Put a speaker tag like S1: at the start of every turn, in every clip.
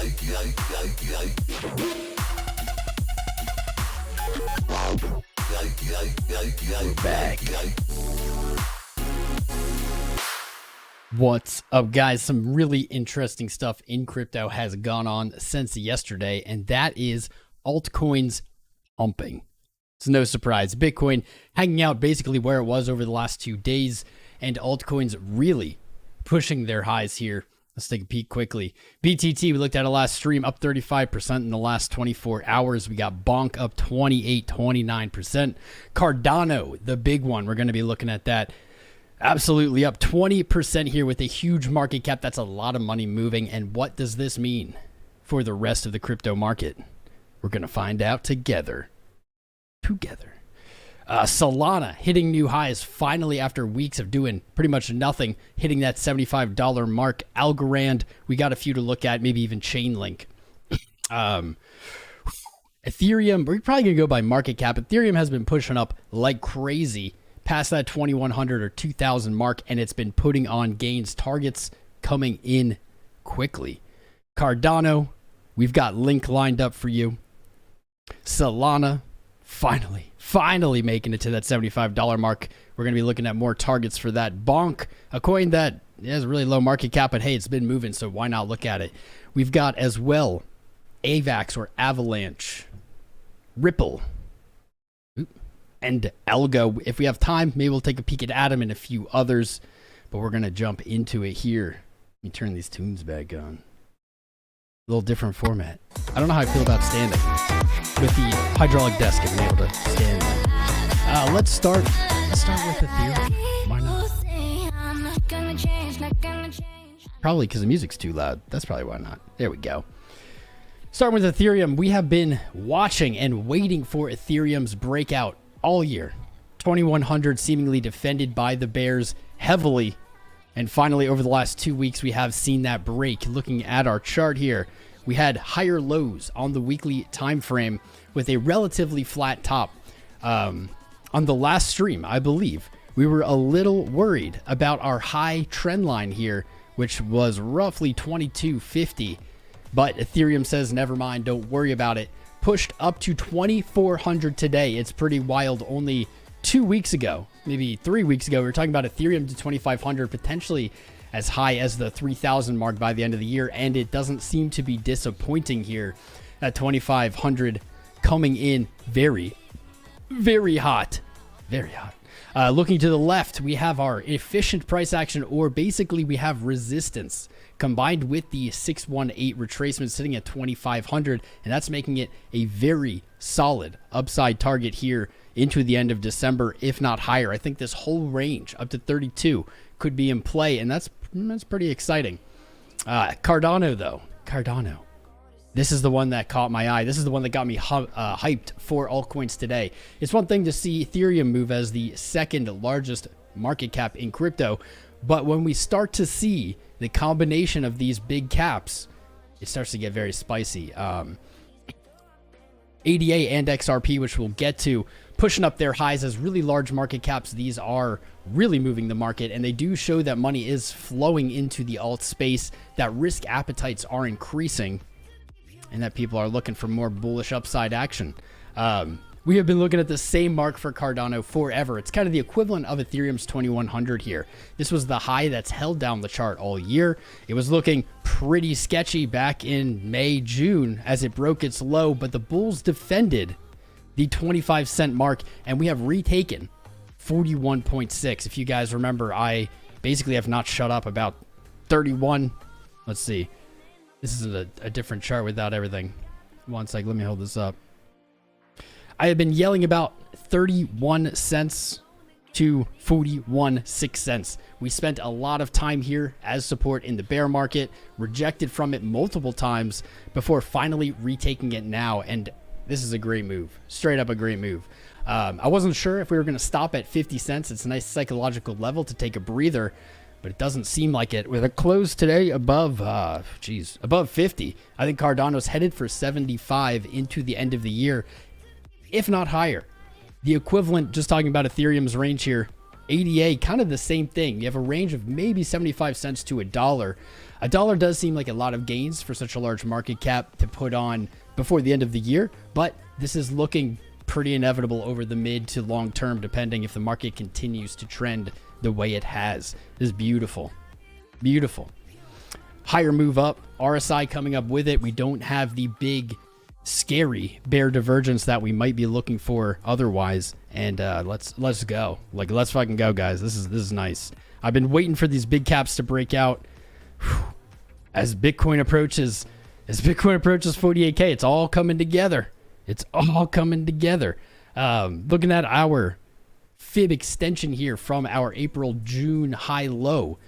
S1: We're back. What's up, guys? Some really interesting stuff in crypto has gone on since yesterday, and that is altcoins pumping. It's no surprise. Bitcoin hanging out basically where it was over the last 2 days, and altcoins really pushing their highs here. Let's take a peek quickly. BTT, we looked at it last stream, up 35% in the last 24 hours. We got Bonk up 28, 29%. Cardano, the big one, we're going to be looking at that. Absolutely up 20% here with a huge market cap. That's a lot of money moving. And what does this mean for the rest of the crypto market? We're going to find out together. Solana hitting new highs finally after weeks of doing pretty much nothing, hitting that $75 mark. Algorand, we got a few to look at, maybe even ChainLink. Ethereum, we're probably going to go by market cap. Ethereum has been pushing up like crazy past that 2,100 or 2,000 mark, and it's been putting on gains, targets coming in quickly. Cardano, we've got Link lined up for you. Solana, finally making it to that $75 mark. We're going to be looking at more targets for that. Bonk, a coin that has really low market cap, but hey, it's been moving, so why not look at it? We've got as well Avax or Avalanche, Ripple, and Algo. If we have time, maybe we'll take a peek at Atom and a few others, but we're going to jump into it here. Let me turn these tunes back on. A little different format. I don't know how I feel about standing. With the hydraulic desk, I've been able to stand. Let's start with Ethereum. Why not? Probably because the music's too loud. That's probably why not. There we go. Starting with Ethereum, we have been watching and waiting for Ethereum's breakout all year. 2,100 seemingly defended by the bears heavily. And finally, over the last 2 weeks, we have seen that break. Looking at our chart here, we had higher lows on the weekly time frame with a relatively flat top. On the last stream, I believe, we were a little worried about our high trend line here, which was roughly 2250. But Ethereum says, never mind, don't worry about it. Pushed up to 2,400 today. It's pretty wild. Only 2 weeks ago, maybe 3 weeks ago, we were talking about Ethereum to 2,500, potentially as high as the 3,000 mark by the end of the year, and it doesn't seem to be disappointing here at 2,500, coming in very, very hot. Looking to the left, we have our efficient price action, or basically we have resistance combined with the 618 retracement sitting at 2,500, and that's making it a very solid upside target here into the end of December, if not higher. I think this whole range up to 32 could be in play, and that's pretty exciting. Cardano, though. Cardano. This is the one that caught my eye. This is the one that got me hyped for altcoins today. It's one thing to see Ethereum move as the second largest market cap in crypto, but when we start to see the combination of these big caps, it starts to get very spicy. ADA and XRP, which we'll get to, pushing up their highs as really large market caps. These are really moving the market, and they do show that money is flowing into the alt space, that risk appetites are increasing, and that people are looking for more bullish upside action. We have been looking at the same mark for Cardano forever. It's kind of the equivalent of Ethereum's 2,100 here. This was the high that's held down the chart all year. It was looking pretty sketchy back in May, June as it broke its low, but the bulls defended the 25-cent mark, and we have retaken 41.6. If you guys remember, I basically have not shut up about 31. Let's see. This is a different chart without everything. One sec, let me hold this up. I have been yelling about 31 cents to 41.6 cents. We spent a lot of time here as support in the bear market, rejected from it multiple times before finally retaking it now, and this is a great move. Straight up a great move. I wasn't sure if we were going to stop at 50 cents. It's a nice psychological level to take a breather, but it doesn't seem like it. With a close today above, above 50, I think Cardano's headed for 75 into the end of the year, if not higher. The equivalent, just talking about Ethereum's range here, ADA, kind of the same thing. You have a range of maybe 75 cents to $1. A dollar does seem like a lot of gains for such a large market cap to put on before the end of the year, but this is looking pretty inevitable over the mid to long term, depending if the market continues to trend the way it has. This is beautiful. Beautiful. Higher move up, RSI coming up with it. We don't have the big, scary bear divergence that we might be looking for otherwise. And let's go. Like, let's fucking go, guys. This is nice. I've been waiting for these big caps to break out. As Bitcoin approaches 48K, it's all coming together. It's all coming together. Looking at our fib extension here from our April-June high low,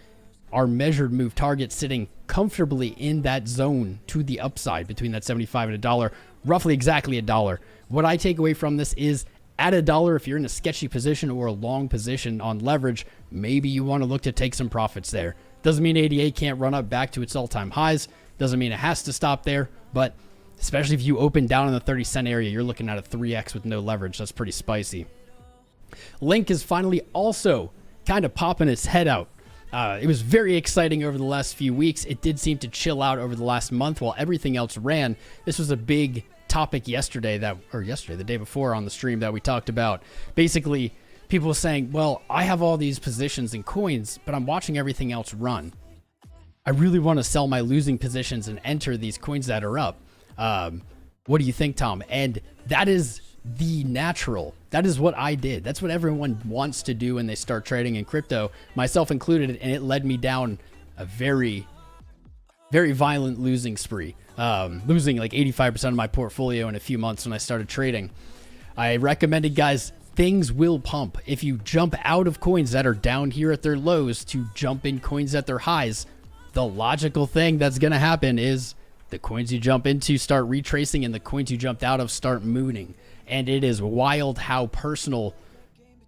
S1: our measured move target sitting comfortably in that zone to the upside between that 75 and $1, roughly exactly $1. What I take away from this is at $1, if you're in a sketchy position or a long position on leverage, maybe you want to look to take some profits there. Doesn't mean ADA can't run up back to its all-time highs. Doesn't mean it has to stop there, but especially if you open down in the 30-cent area, you're looking at a 3x with no leverage. That's pretty spicy. Link is finally also kind of popping its head out. It was very exciting over the last few weeks. It did seem to chill out over the last month while everything else ran. This was a big topic yesterday, the day before on the stream that we talked about. Basically, people were saying, well, I have all these positions in coins, but I'm watching everything else run. I really want to sell my losing positions and enter these coins that are up. What do you think, Tom? And that is the natural. That is what I did. That's what everyone wants to do when they start trading in crypto, myself included, and it led me down a very, very violent losing spree. Losing like 85% of my portfolio in a few months when I started trading. I recommended, guys, things will pump. If you jump out of coins that are down here at their lows to jump in coins at their highs, the logical thing that's going to happen is the coins you jump into start retracing and the coins you jumped out of start mooning. And it is wild how personal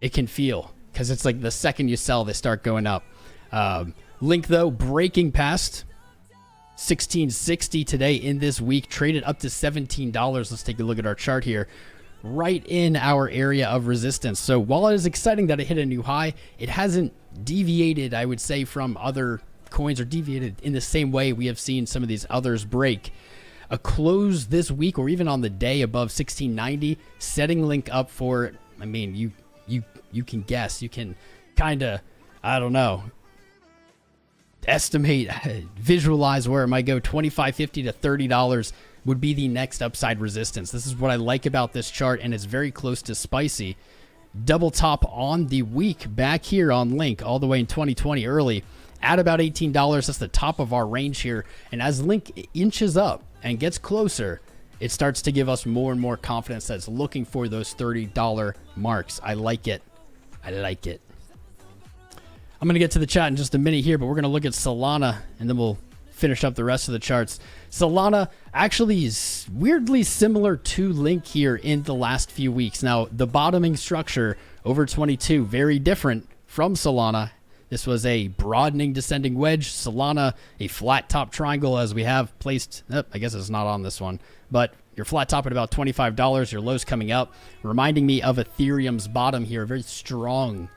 S1: it can feel, because it's like the second you sell, they start going up. Link, though, breaking past 1660 today in this week, traded up to $17. Let's take a look at our chart here. Right in our area of resistance. So while it is exciting that it hit a new high, it hasn't deviated, I would say, from other coins, or deviated in the same way we have seen some of these others break. A close this week or even on the day above 1690, setting Link up for, I mean, you can guess, you can kind of, I don't know, estimate, visualize where it might go. $25.50 to $30 would be the next upside resistance. This is what I like about this chart, and it's very close to spicy. Double top on the week back here on Link all the way in 2020 early at about $18. That's the top of our range here. And as Link inches up and gets closer, it starts to give us more and more confidence that it's looking for those $30 marks. I like it. I like it. I'm going to get to the chat in just a minute here, but we're going to look at Solana and then we'll finish up the rest of the charts. Solana actually is weirdly similar to Link here in the last few weeks. Now, the bottoming structure over 22, very different from Solana. This was a broadening descending wedge. Solana, a flat top triangle as we have placed. I guess it's not on this one, but your flat top at about $25, your lows coming up, reminding me of Ethereum's bottom here. A very strong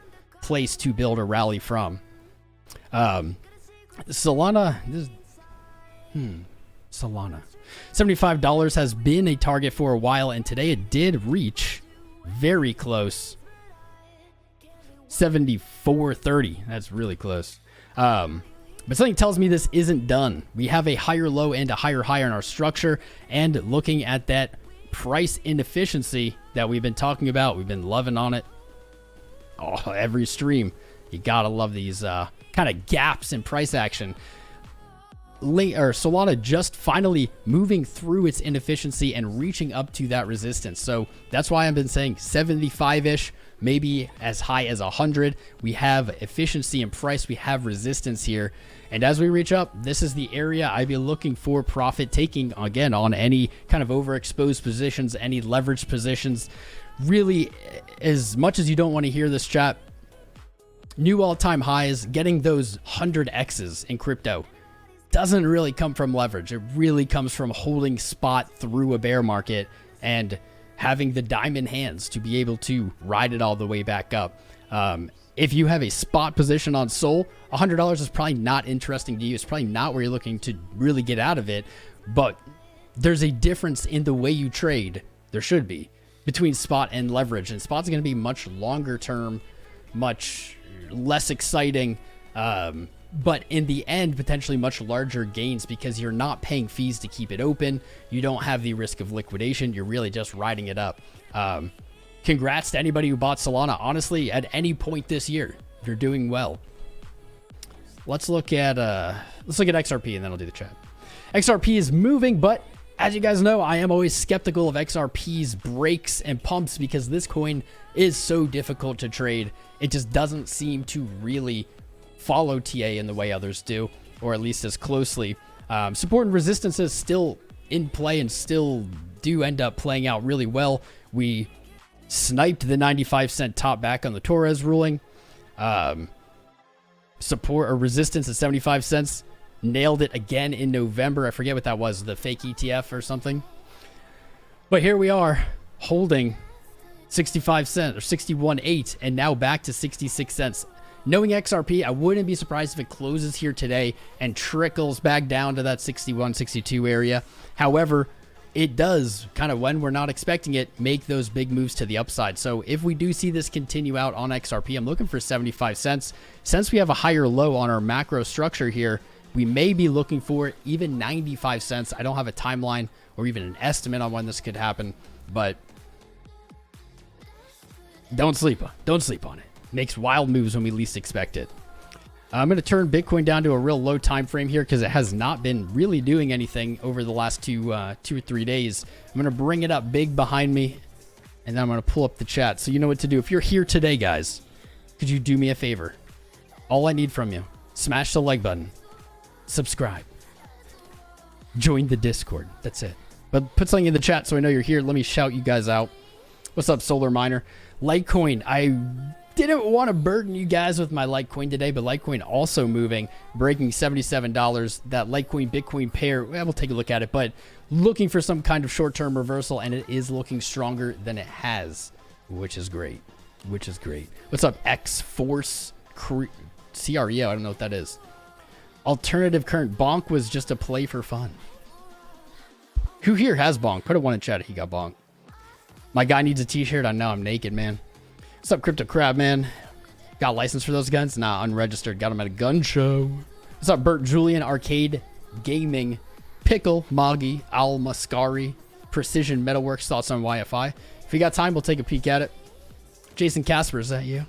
S1: place to build a rally from. Solana, Solana. $75 has been a target for a while, and today it did reach very close. 74.30. That's really close. But something tells me this isn't done. We have a higher low and a higher high in our structure, and looking at that price inefficiency that we've been talking about, we've been loving on it. Oh, every stream. You gotta love these kind of gaps in price action. Solana just finally moving through its inefficiency and reaching up to that resistance. So that's why I've been saying 75-ish, maybe as high as 100. We have efficiency and price. We have resistance here. And as we reach up, this is the area I'd be looking for profit taking, again, on any kind of overexposed positions, any leveraged positions. Really, as much as you don't want to hear this, chat, new all-time highs, getting those 100Xs in crypto doesn't really come from leverage. It really comes from holding spot through a bear market and having the diamond hands to be able to ride it all the way back up. If you have a spot position on Sol, $100 is probably not interesting to you. It's probably not where you're looking to really get out of it. But there's a difference in the way you trade. There should be between spot and leverage. And spot's going to be much longer term, much less exciting. But in the end, potentially much larger gains because you're not paying fees to keep it open. You don't have the risk of liquidation. You're really just riding it up. Congrats to anybody who bought Solana. Honestly, at any point this year, you're doing well. Let's look at XRP and then I'll do the chat. XRP is moving, but as you guys know, I am always skeptical of XRP's breaks and pumps because this coin is so difficult to trade. It just doesn't seem to really follow TA in the way others do, or at least as closely. Support and resistance is still in play and still do end up playing out really well. We sniped the 95-cent top back on the Torres ruling. Support or resistance at 75 cents. Nailed it again in November. I forget what that was, the fake ETF or something. But here we are holding 65 cents or 61.8 and now back to 66 cents. Knowing XRP, I wouldn't be surprised if it closes here today and trickles back down to that 61, 62 area. However, it does kind of, when we're not expecting it, make those big moves to the upside. So if we do see this continue out on XRP, I'm looking for 75 cents. Since we have a higher low on our macro structure here, we may be looking for even 95 cents. I don't have a timeline or even an estimate on when this could happen, but don't sleep on it. Makes wild moves when we least expect it. I'm going to turn Bitcoin down to a real low time frame here because it has not been really doing anything over the last two or 3 days. I'm going to bring it up big behind me, and then I'm going to pull up the chat. So you know what to do. If you're here today, guys, could you do me a favor? All I need from you, smash the like button, subscribe, join the Discord. That's it. But put something in the chat so I know you're here. Let me shout you guys out. What's up, Solar Miner? Litecoin, I didn't want to burden you guys with my Litecoin today, but Litecoin also moving, breaking $77. That Litecoin Bitcoin pair, well, we'll take a look at it, but looking for some kind of short-term reversal, and it is looking stronger than it has, which is great. What's up, X-Force CREO? I don't know what that is. Alternative current. Bonk was just a play for fun. Who here has Bonk? Put a one in chat if he got Bonk. My guy needs a t-shirt. I know I'm naked, man. What's up, Crypto Crab, man? Got a license for those guns? Nah, unregistered. Got them at a gun show. What's up, Bert Julian? Arcade Gaming. Pickle, Moggy, Al Mascari, Precision Metalworks. Thoughts on YFI? If you got time, we'll take a peek at it. Jason Casper, is that you?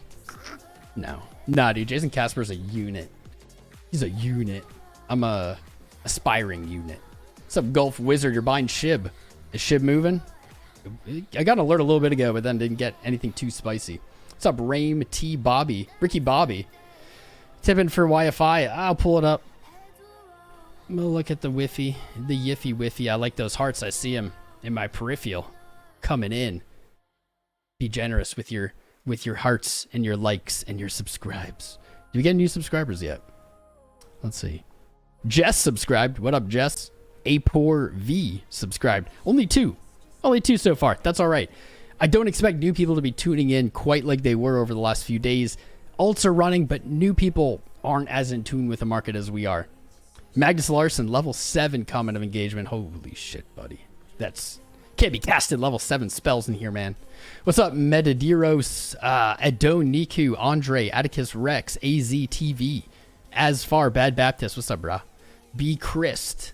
S1: No. Nah, dude. Jason Casper's a unit. He's a unit. I'm a aspiring unit. What's up, Gulf Wizard? You're buying SHIB. Is SHIB moving? I got an alert a little bit ago, but then didn't get anything too spicy. What's up, Rame T Bobby? Ricky Bobby. Tipping for YFI. I'll pull it up. I'm gonna look at the Wiffy. The Yiffy Wiffy. I like those hearts. I see them in my peripheral coming in. Be generous with your hearts and your likes and your subscribes. Do we get new subscribers yet? Let's see. Jess subscribed. What up, Jess? Apor V subscribed. Only two so far. That's all right. I don't expect new people to be tuning in quite like they were over the last few days. Alts are running, but new people aren't as in tune with the market as we are. Magnus Larson, level 7 comment of engagement. Holy shit, buddy. That's can't be casted level 7 spells in here, man. What's up, Metadiros, Adon Niku, Andre, Atticus Rex, AZTV, Asfar, Bad Baptist. What's up, brah? B. Christ,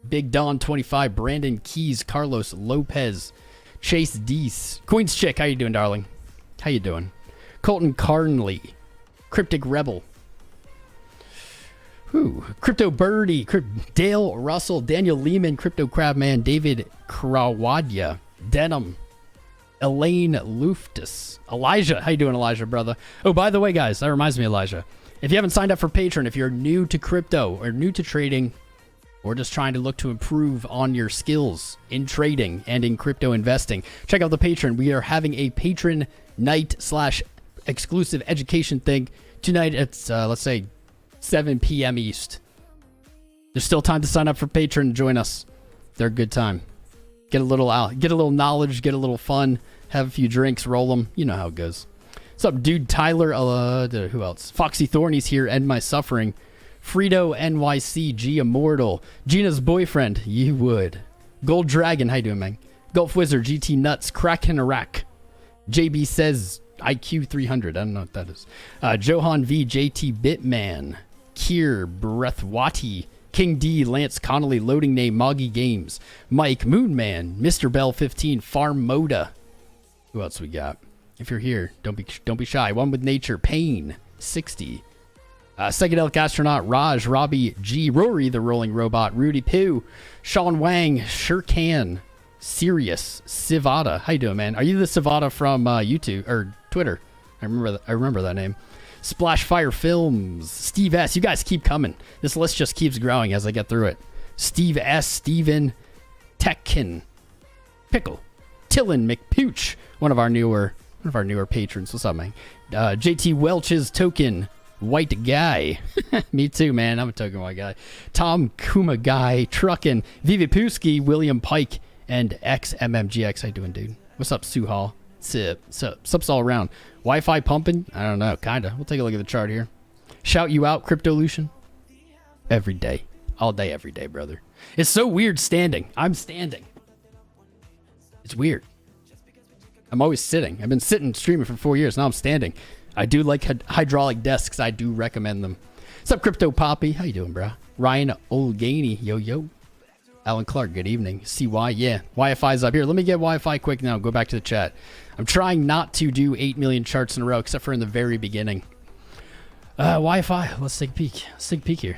S1: Big Don 25, Brandon Keys, Carlos Lopez, Chase Deese, Queen's Chick. How you doing, darling? How you doing? Colton Carnley, Cryptic Rebel, Crypto Birdie, Dale Russell, Daniel Lehman, Crypto Crabman, David Krawadya, Denim, Elaine Luftus, Elijah. How you doing, Elijah, brother? Oh, by the way, guys, that reminds me, Elijah. If you haven't signed up for Patron, if you're new to crypto or new to trading, or just trying to look to improve on your skills in trading and in crypto investing, check out the Patron. We are having a Patron night / exclusive education thing tonight. It's let's say 7 p.m. East. There's still time to sign up for Patron and join us. They're a good time. Get a little knowledge, get a little fun, have a few drinks, roll them. You know how it goes. What's up, dude? Tyler, who else? Foxy Thorny's here. End My Suffering. Frito NYC, G Immortal. Gina's boyfriend, you would. Gold Dragon, how you doing, man? Gulf Wizard, GT Nuts, Kraken Iraq. JB says IQ 300. I don't know what that is. Johan V, JT Bitman. Kier, Breathwati. King D, Lance Connolly, Loading Name, Moggy Games. Mike, Moonman, Mr. Bell 15, Farm Moda. Who else we got? If you're here, don't be shy. One with Nature, Pain, 60. Psychedelic Astronaut, Raj, Robbie G, Rory the Rolling Robot, Rudy Poo, Sean Wang, Shurkan, Sirius, Sivada. How you doing, man? Are you the Sivada from YouTube or Twitter? I remember that name. Splash Fire Films, Steve S. You guys keep coming. This list just keeps growing as I get through it. Steve S. Steven Tekkin, Pickle, Tillin McPooch, one of our newer patrons. What's up, man? JT Welch's Token, White Guy. Me too, man. I'm a token white guy. Tom Kuma Guy, Truckin, Vivi Puski, William Pike, and XMMGX. How you doing, dude? What's up, Sue Hall? Sups all around. Wi-Fi pumping? I don't know. Kinda. We'll take a look at the chart here. Shout you out, Cryptolution. Every day. All day, every day, brother. It's so weird standing. I'm standing. It's weird. I'm always sitting. I've been sitting streaming for 4 years. Now I'm standing. I do like hydraulic desks. I do recommend them. What's up, Crypto Poppy? How you doing, bro? Ryan Olgany. Yo. Alan Clark, good evening. CY, yeah. Wi-Fi's up here. Let me get Wi-Fi quick now. Go back to the chat. I'm trying not to do 8 million charts in a row, except for in the very beginning. Wi-Fi. Let's take a peek. Let's take a peek here.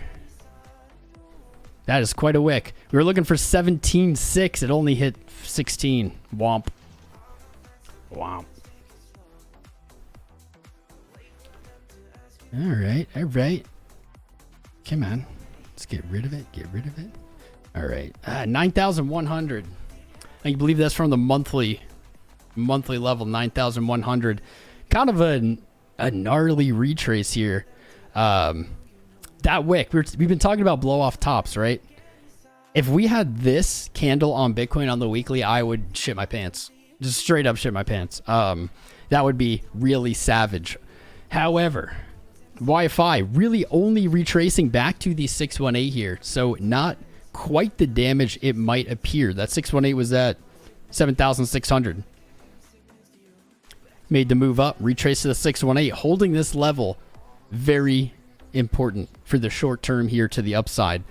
S1: That is quite a wick. We were looking for 17.6. It only hit 16. Womp. Womp. All right. Come on. Let's get rid of it. All right. 9,100. I believe that's from the monthly level, 9,100. Kind of a gnarly retrace here. That wick, we've been talking about blow off tops, right? If we had this candle on Bitcoin on the weekly, I would shit my pants. Just straight up shit my pants. That would be really savage. However, Wi-Fi really only retracing back to the 618 here. So not quite the damage it might appear. That 618 was at 7,600. Made the move up, retrace to the 618. Holding this level, very important for the short term here to the upside.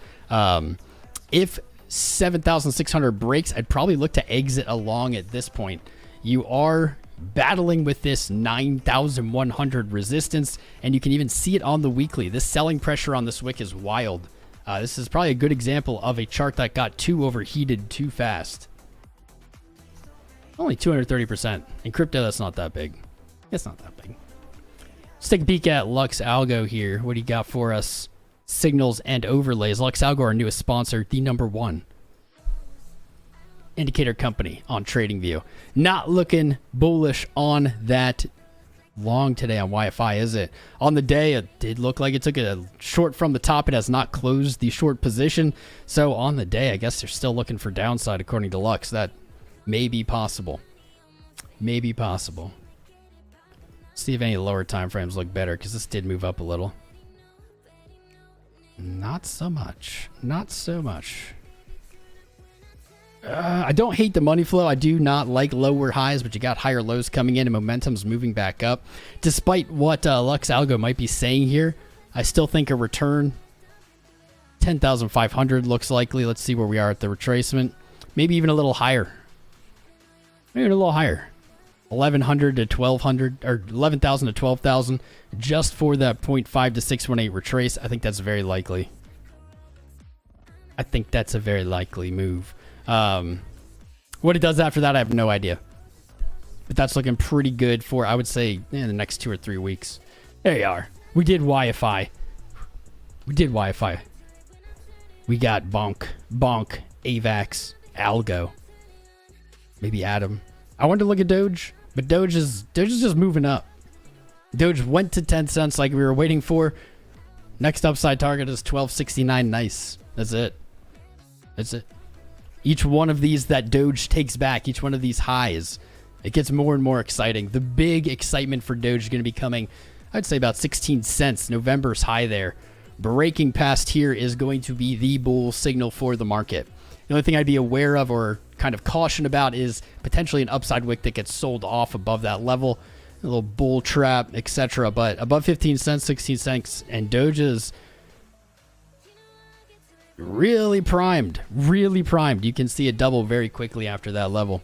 S1: If 7,600 breaks, I'd probably look to exit along at this point. You are battling with this 9,100 resistance, and you can even see it on the weekly. This selling pressure on this wick is wild. This is probably a good example of a chart that got too overheated too fast. Only 230%. In crypto, that's not that big. It's not that big. Let's take a peek at LuxAlgo here. What do you got for us? Signals and overlays. LuxAlgo, our newest sponsor, the #1 indicator company on TradingView. Not looking bullish on that long today on Wi-Fi, is it? On the day, it did look like it took a short from the top. It has not closed the short position. So on the day, I guess they're still looking for downside according to Lux. That may be possible. Maybe possible. See if any lower time frames look better, because this did move up a little. Not so much. Not so much. I don't hate the money flow. I do not like lower highs, but you got higher lows coming in and momentum's moving back up. Despite what LuxAlgo might be saying here, I still think a return 10,500 looks likely. Let's see where we are at the retracement. Maybe even a little higher. Maybe a little higher. 1,100 to 1,200 or 11,000 to 12,000 just for that 0.5 to 618 retrace. I think that's very likely. I think that's a very likely move. What it does after that, I have no idea. But that's looking pretty good for, I would say, in the next 2 or 3 weeks. There you are. We did Wi-Fi. We got Bonk, Avax, Algo. Maybe Adam. I wanted to look at Doge, but Doge is just moving up. Doge went to 10 cents like we were waiting for. Next upside target is 12.69. Nice. That's it. Each one of these that Doge takes back, each one of these highs It gets more and more exciting. The big excitement for Doge is going to be coming, I'd say about 16 cents, November's high there. Breaking past here is going to be the bull signal for the market. The only thing I'd be aware of or kind of caution about is potentially an upside wick that gets sold off above that level. A little bull trap, etc. But above 15 cents, 16 cents, and Doge is really primed. Really primed. You can see it double very quickly after that level.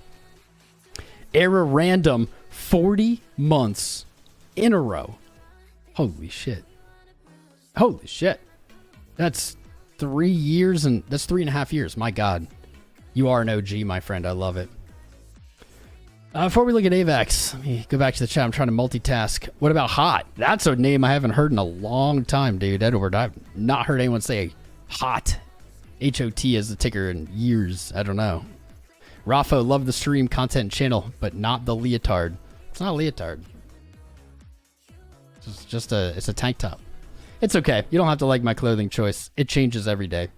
S1: Era random 40 months in a row. Holy shit. Holy shit. That's 3 years and that's 3.5 years. My God. You are an OG, my friend. I love it. Before we look at Avax, let me go back to the chat. I'm trying to multitask. What about Hot? That's a name I haven't heard in a long time, dude. Edward, I've not heard anyone say Hot. H-O-T as the ticker in years. I don't know. Rafa, love the stream content channel, but not the leotard. It's not a leotard. It's just it's a tank top. It's okay. You don't have to like my clothing choice. It changes every day.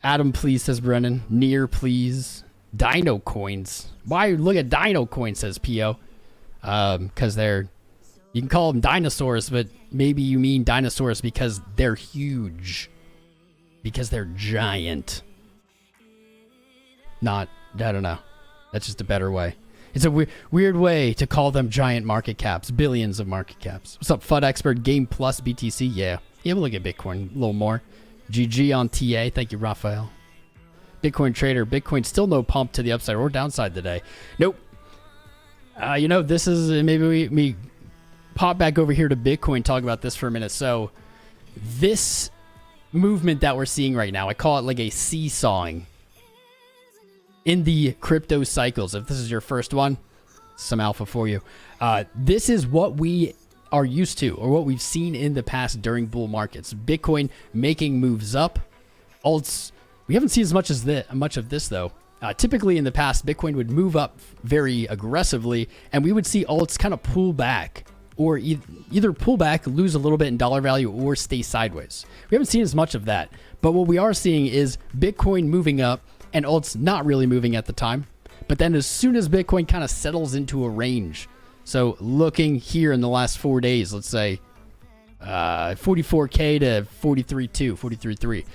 S1: Adam, please, says Brennan. Near, please. Dino coins. Why look at Dino coins, says P.O. Because they're, you can call them dinosaurs, but maybe you mean dinosaurs because they're huge. Because they're giant. Not, I don't know. That's just a better way. It's a weird way to call them giant market caps. Billions of market caps. What's up, FUD expert? Game Plus BTC? Yeah. Yeah, we'll look at Bitcoin a little more. GG on TA. Thank you, Raphael. Bitcoin trader. Bitcoin still no pump to the upside or downside today. Nope. You know, this is, maybe we pop back over here to Bitcoin, talk about this for a minute. So this movement that we're seeing right now, I call it like a seesawing in the crypto cycles. If this is your first one, some alpha for you. This is what we are used to, or what we've seen in the past during bull markets. Bitcoin making moves up. Alts, we haven't seen as much of this though. Typically in the past, Bitcoin would move up very aggressively, and we would see alts kind of pull back, or either pull back, lose a little bit in dollar value, or stay sideways. We haven't seen as much of that, but what we are seeing is Bitcoin moving up and alts not really moving at the time. But then as soon as Bitcoin kind of settles into a range, so looking here in the last 4 days, let's say 44K to 43.2, 43.3,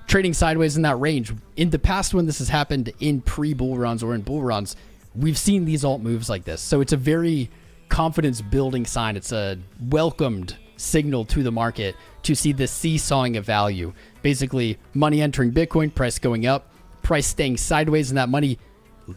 S1: trading sideways in that range. In the past, when this has happened in pre-bull runs or in bull runs, we've seen these alt moves like this. So it's a very confidence building sign. It's a welcomed signal to the market to see this seesawing of value. Basically, money entering Bitcoin, price going up, price staying sideways, and that money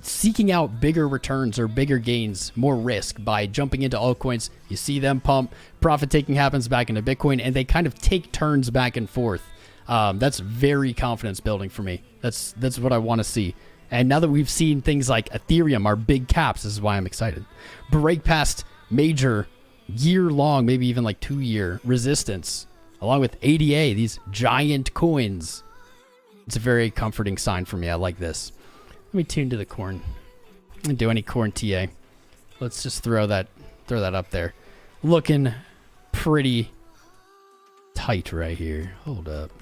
S1: seeking out bigger returns or bigger gains, more risk by jumping into altcoins. You see them pump, profit taking happens back into Bitcoin, and they kind of take turns back and forth. That's very confidence building for me. That's what I want to see. And now that we've seen things like Ethereum, our big caps, this is why I'm excited, break past major year-long, maybe even like 2-year resistance, along with ADA, these giant coins. It's a very comforting sign for me. I like this. Let me tune to the corn. I didn't do any corn TA. Let's just throw that up there. Looking pretty tight right here. Hold up.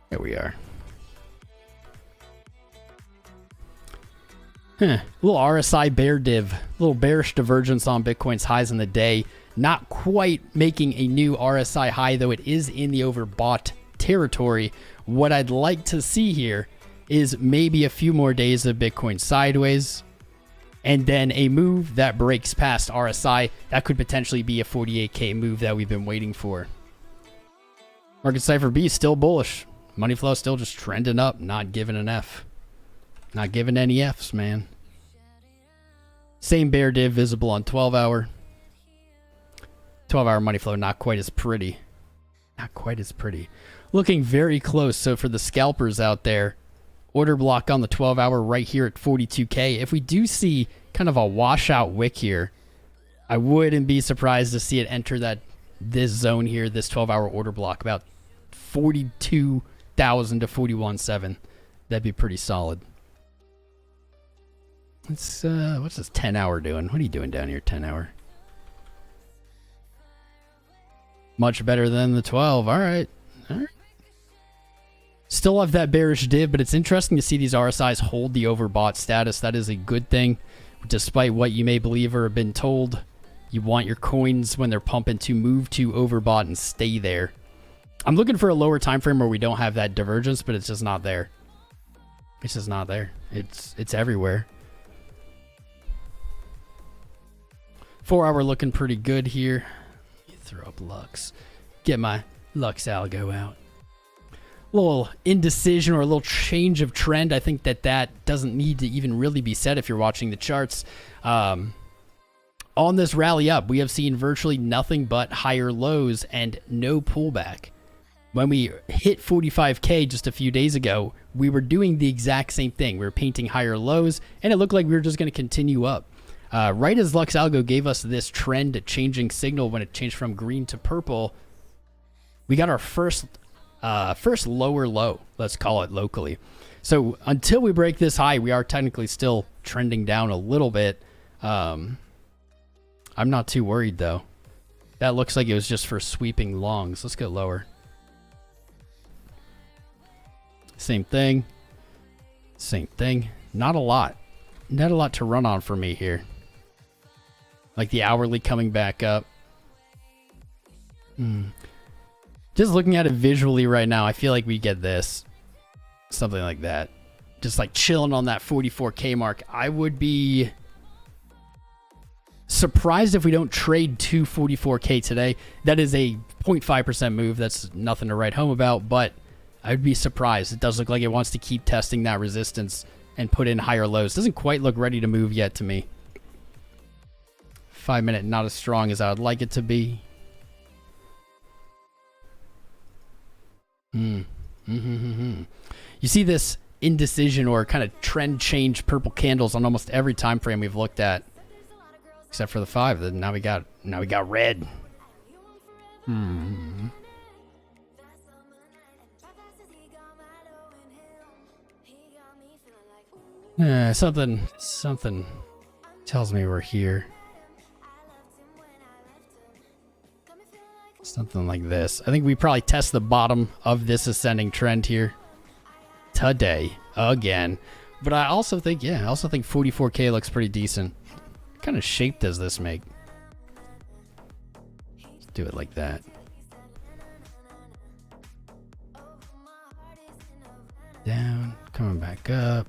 S1: There we are. A little RSI bear div. A little bearish divergence on Bitcoin's highs in the day. Not quite making a new RSI high, though it is in the overbought territory. What I'd like to see here is maybe a few more days of Bitcoin sideways, and then a move that breaks past RSI. That could potentially be a 48K move that we've been waiting for. Market Cypher B still bullish. Money flow still just trending up, not giving an F. Not giving any Fs, man. Same bear div visible on 12-hour. 12-hour money flow not quite as pretty. Not quite as pretty. Looking very close. So for the scalpers out there, order block on the 12-hour right here at 42K. If we do see kind of a washout wick here, I wouldn't be surprised to see it enter this zone here, this 12-hour order block, about 42,000 to 41.7. That'd be pretty solid. Let's what's this 10-hour doing? What are you doing down here, 10-hour? Much better than the 12. All right. All right. Still have that bearish div, but it's interesting to see these RSIs hold the overbought status. That is a good thing. Despite what you may believe or have been told, you want your coins when they're pumping to move to overbought and stay there. I'm looking for a lower time frame where we don't have that divergence, but it's just not there. It's just not there. It's everywhere. 4 hour looking pretty good here. Throw up Lux. Get my LuxAlgo out. Little indecision or a little change of trend. I think that doesn't need to even really be said if you're watching the charts. On this rally up, we have seen virtually nothing but higher lows and no pullback. When we hit 45K just a few days ago, we were doing the exact same thing. We were painting higher lows, and it looked like we were just going to continue up. Right as LuxAlgo gave us this trend changing signal when it changed from green to purple, we got our first lower low, let's call it locally. So until we break this high, we are technically still trending down a little bit. I'm not too worried though. That looks like it was just for sweeping longs. Let's go lower. Same thing. Same thing. Not a lot. Not a lot to run on for me here. Like the hourly coming back up. Just looking at it visually right now, I feel like we get this. Something like that. Just like chilling on that 44K mark. I would be surprised if we don't trade to 44K today. That is a 0.5% move. That's nothing to write home about, but I would be surprised. It does look like it wants to keep testing that resistance and put in higher lows. Doesn't quite look ready to move yet to me. 5 minute not as strong as I would like it to be. You see this indecision or kind of trend change purple candles on almost every time frame we've looked at, except for the 5. Then now we got red. Something tells me we're here. Something like this. I think we probably test the bottom of this ascending trend here today again. But I also think, 44K looks pretty decent. What kind of shape does this make? Let's do it like that. Down, coming back up.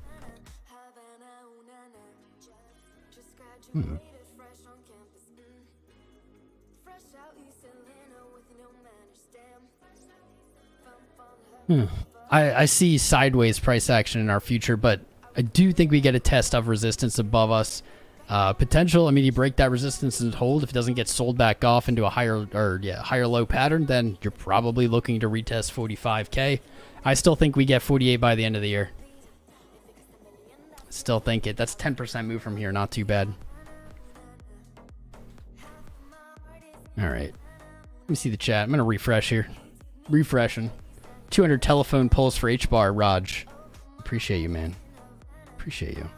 S1: I see sideways price action in our future, but I do think we get a test of resistance above us. Potential, I mean, you break that resistance and hold. If it doesn't get sold back off into a higher low pattern, then you're probably looking to retest 45K. I still think we get 48 by the end of the year. Still think it. That's 10% move from here. Not too bad. All right. Let me see the chat. I'm going to refresh here. Refreshing. 200 telephone polls for HBAR, Raj. Appreciate you, man. Appreciate you.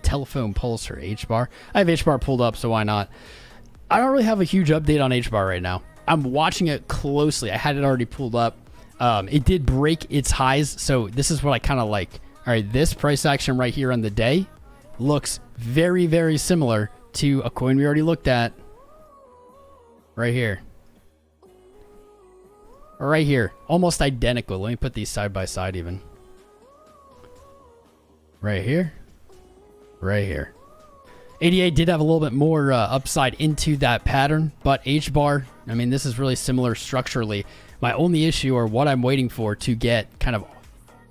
S1: Telephone polls for HBAR. I have HBAR pulled up, so why not? I don't really have a huge update on HBAR right now. I'm watching it closely. I had it already pulled up. It did break its highs, so this is what I kind of like. All right, this price action right here on the day looks very, very similar to a coin we already looked at. Right here. Right here. Almost identical. Let me put these side by side even. Right here. Right here. ADA did have a little bit more upside into that pattern, but HBAR, I mean, this is really similar structurally. My only issue, or what I'm waiting for to get kind of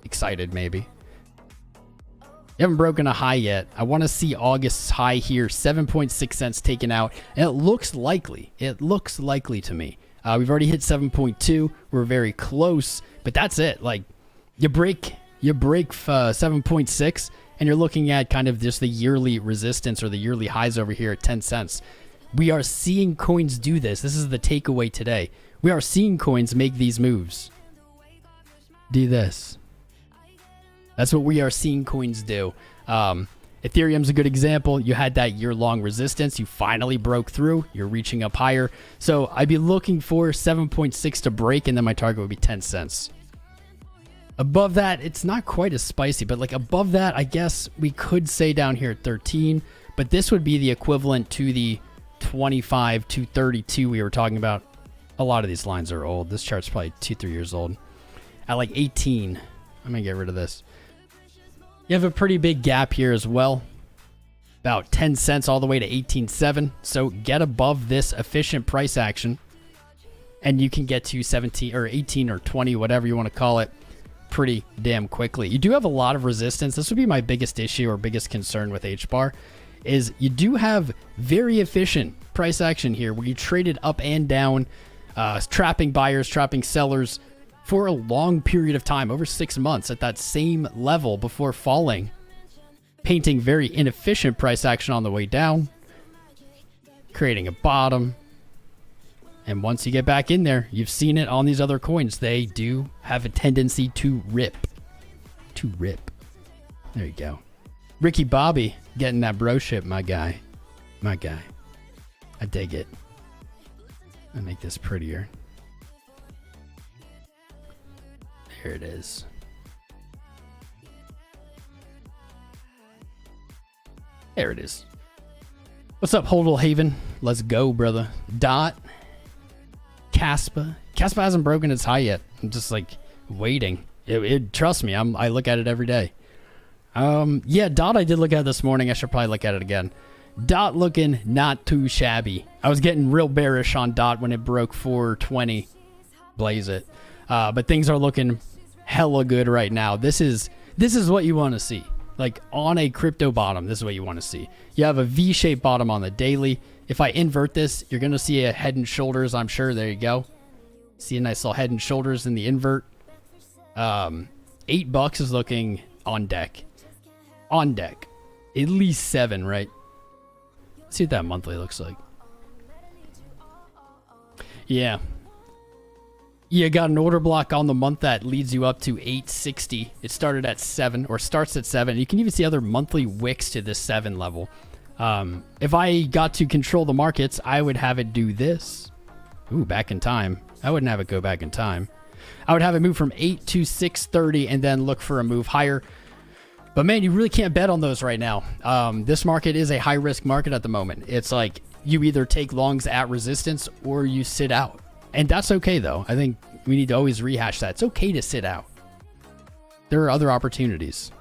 S1: excited maybe. You haven't broken a high yet. I want to see August's high here, 7.6 cents taken out. And it looks likely. It looks likely to me. We've already hit 7.2. We're very close, but that's it. Like you break 7.6 and you're looking at kind of just the yearly resistance or the yearly highs over here at 10 cents. We are seeing coins do this. This is the takeaway today. We are seeing coins make these moves. Do this. That's what we are seeing coins do. Ethereum's a good example. You had that year-long resistance. You finally broke through. You're reaching up higher. So I'd be looking for 7.6 to break, and then my target would be 10 cents. Above that, it's not quite as spicy, but like above that, I guess we could say down here at 13, but this would be the equivalent to the 25 to 32 we were talking about. A lot of these lines are old. This chart's probably 2-3 years old. At like 18, I'm gonna get rid of this. You have a pretty big gap here as well. About 10 cents all the way to 18.7. So get above this efficient price action and you can get to 17 or 18 or 20, whatever you want to call it, pretty damn quickly. You do have a lot of resistance. This would be my biggest issue or biggest concern with HBAR is you do have very efficient price action here where you traded up and down, trapping buyers, trapping sellers for a long period of time, over 6 months at that same level before falling, painting very inefficient price action on the way down, creating a bottom. And once you get back in there, you've seen it on these other coins. They do have a tendency to rip. There you go. Ricky Bobby getting that broship, my guy. My guy. I dig it. I make this prettier. There it is. There it is. What's up, Hodel Haven? Let's go, brother. Dot. Caspa. Caspa hasn't broken its high yet. I'm just like waiting. Trust me, I look at it every day. Yeah, Dot I did look at this morning. I should probably look at it again. Dot looking not too shabby. I was getting real bearish on Dot when it broke 420. Blaze it. But things are looking hella good right now. This is what you want to see. Like on a crypto bottom, this is what you want to see. You have a V-shaped bottom on the daily. If I invert this, you're going to see a head and shoulders, I'm sure. There you go. See a nice little head and shoulders in the invert. $8 is looking on deck. On deck. At least 7, right? Let's see what that monthly looks like. Yeah. You got an order block on the month that leads you up to 860. It started at 7 or starts at 7. You can even see other monthly wicks to this 7 level. If I got to control the markets, I would have it do this. Ooh, back in time. I wouldn't have it go back in time. I would have it move from 8 to 630 and then look for a move higher. But man, you really can't bet on those right now. This market is a high risk market at the moment. It's like you either take longs at resistance or you sit out. And that's okay though. I think we need to always rehash that. It's okay to sit out. There are other opportunities.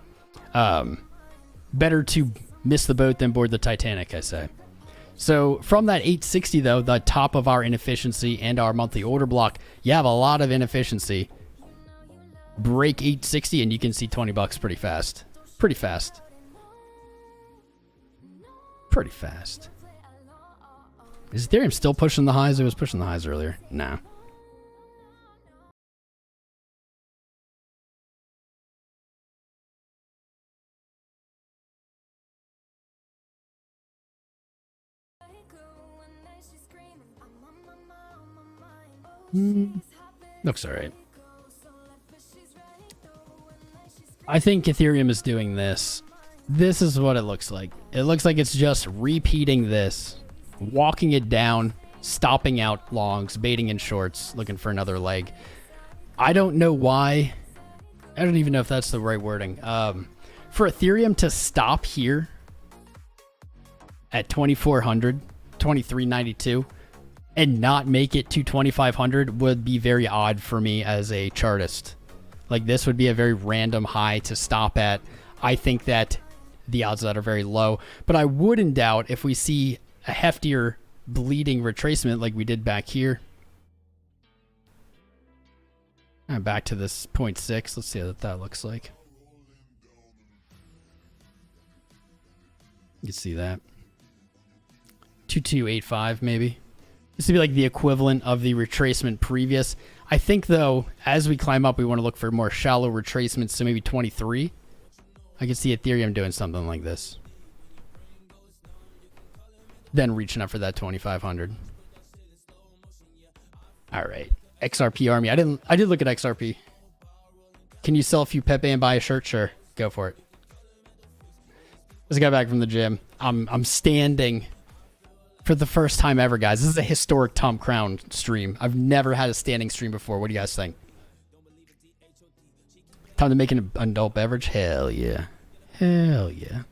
S1: Better to miss the boat than board the Titanic, I say. So from that 860 though, the top of our inefficiency and our monthly order block, you have a lot of inefficiency. Break 860 and you can see $20 pretty fast. Pretty fast. Pretty fast. Is Ethereum still pushing the highs? It was pushing the highs earlier. No. Looks all right. I think Ethereum is doing this. This is what it looks like. It looks like it's just repeating this, walking it down, stopping out longs, baiting in shorts, looking for another leg. I don't know why. I don't even know if that's the right wording. For Ethereum to stop here at 2,400, 2,392, and not make it to 2,500 would be very odd for me as a chartist. Like this would be a very random high to stop at. I think that the odds of that are very low, but I wouldn't doubt if we see a heftier bleeding retracement like we did back here. And back to this 0.6. Let's see what that looks like. You can see that. 2285 maybe. This would be like the equivalent of the retracement previous. I think though, as we climb up, we want to look for more shallow retracements. So maybe 23. I can see Ethereum doing something like this. Then reaching up for that 2,500. All right. XRP Army. I did look at XRP. Can you sell a few Pepe and buy a shirt? Sure. Go for it. Just got back from the gym. I'm standing for the first time ever, guys. This is a historic Tom Crown stream. I've never had a standing stream before. What do you guys think? Time to make an adult beverage? Hell yeah. Hell yeah.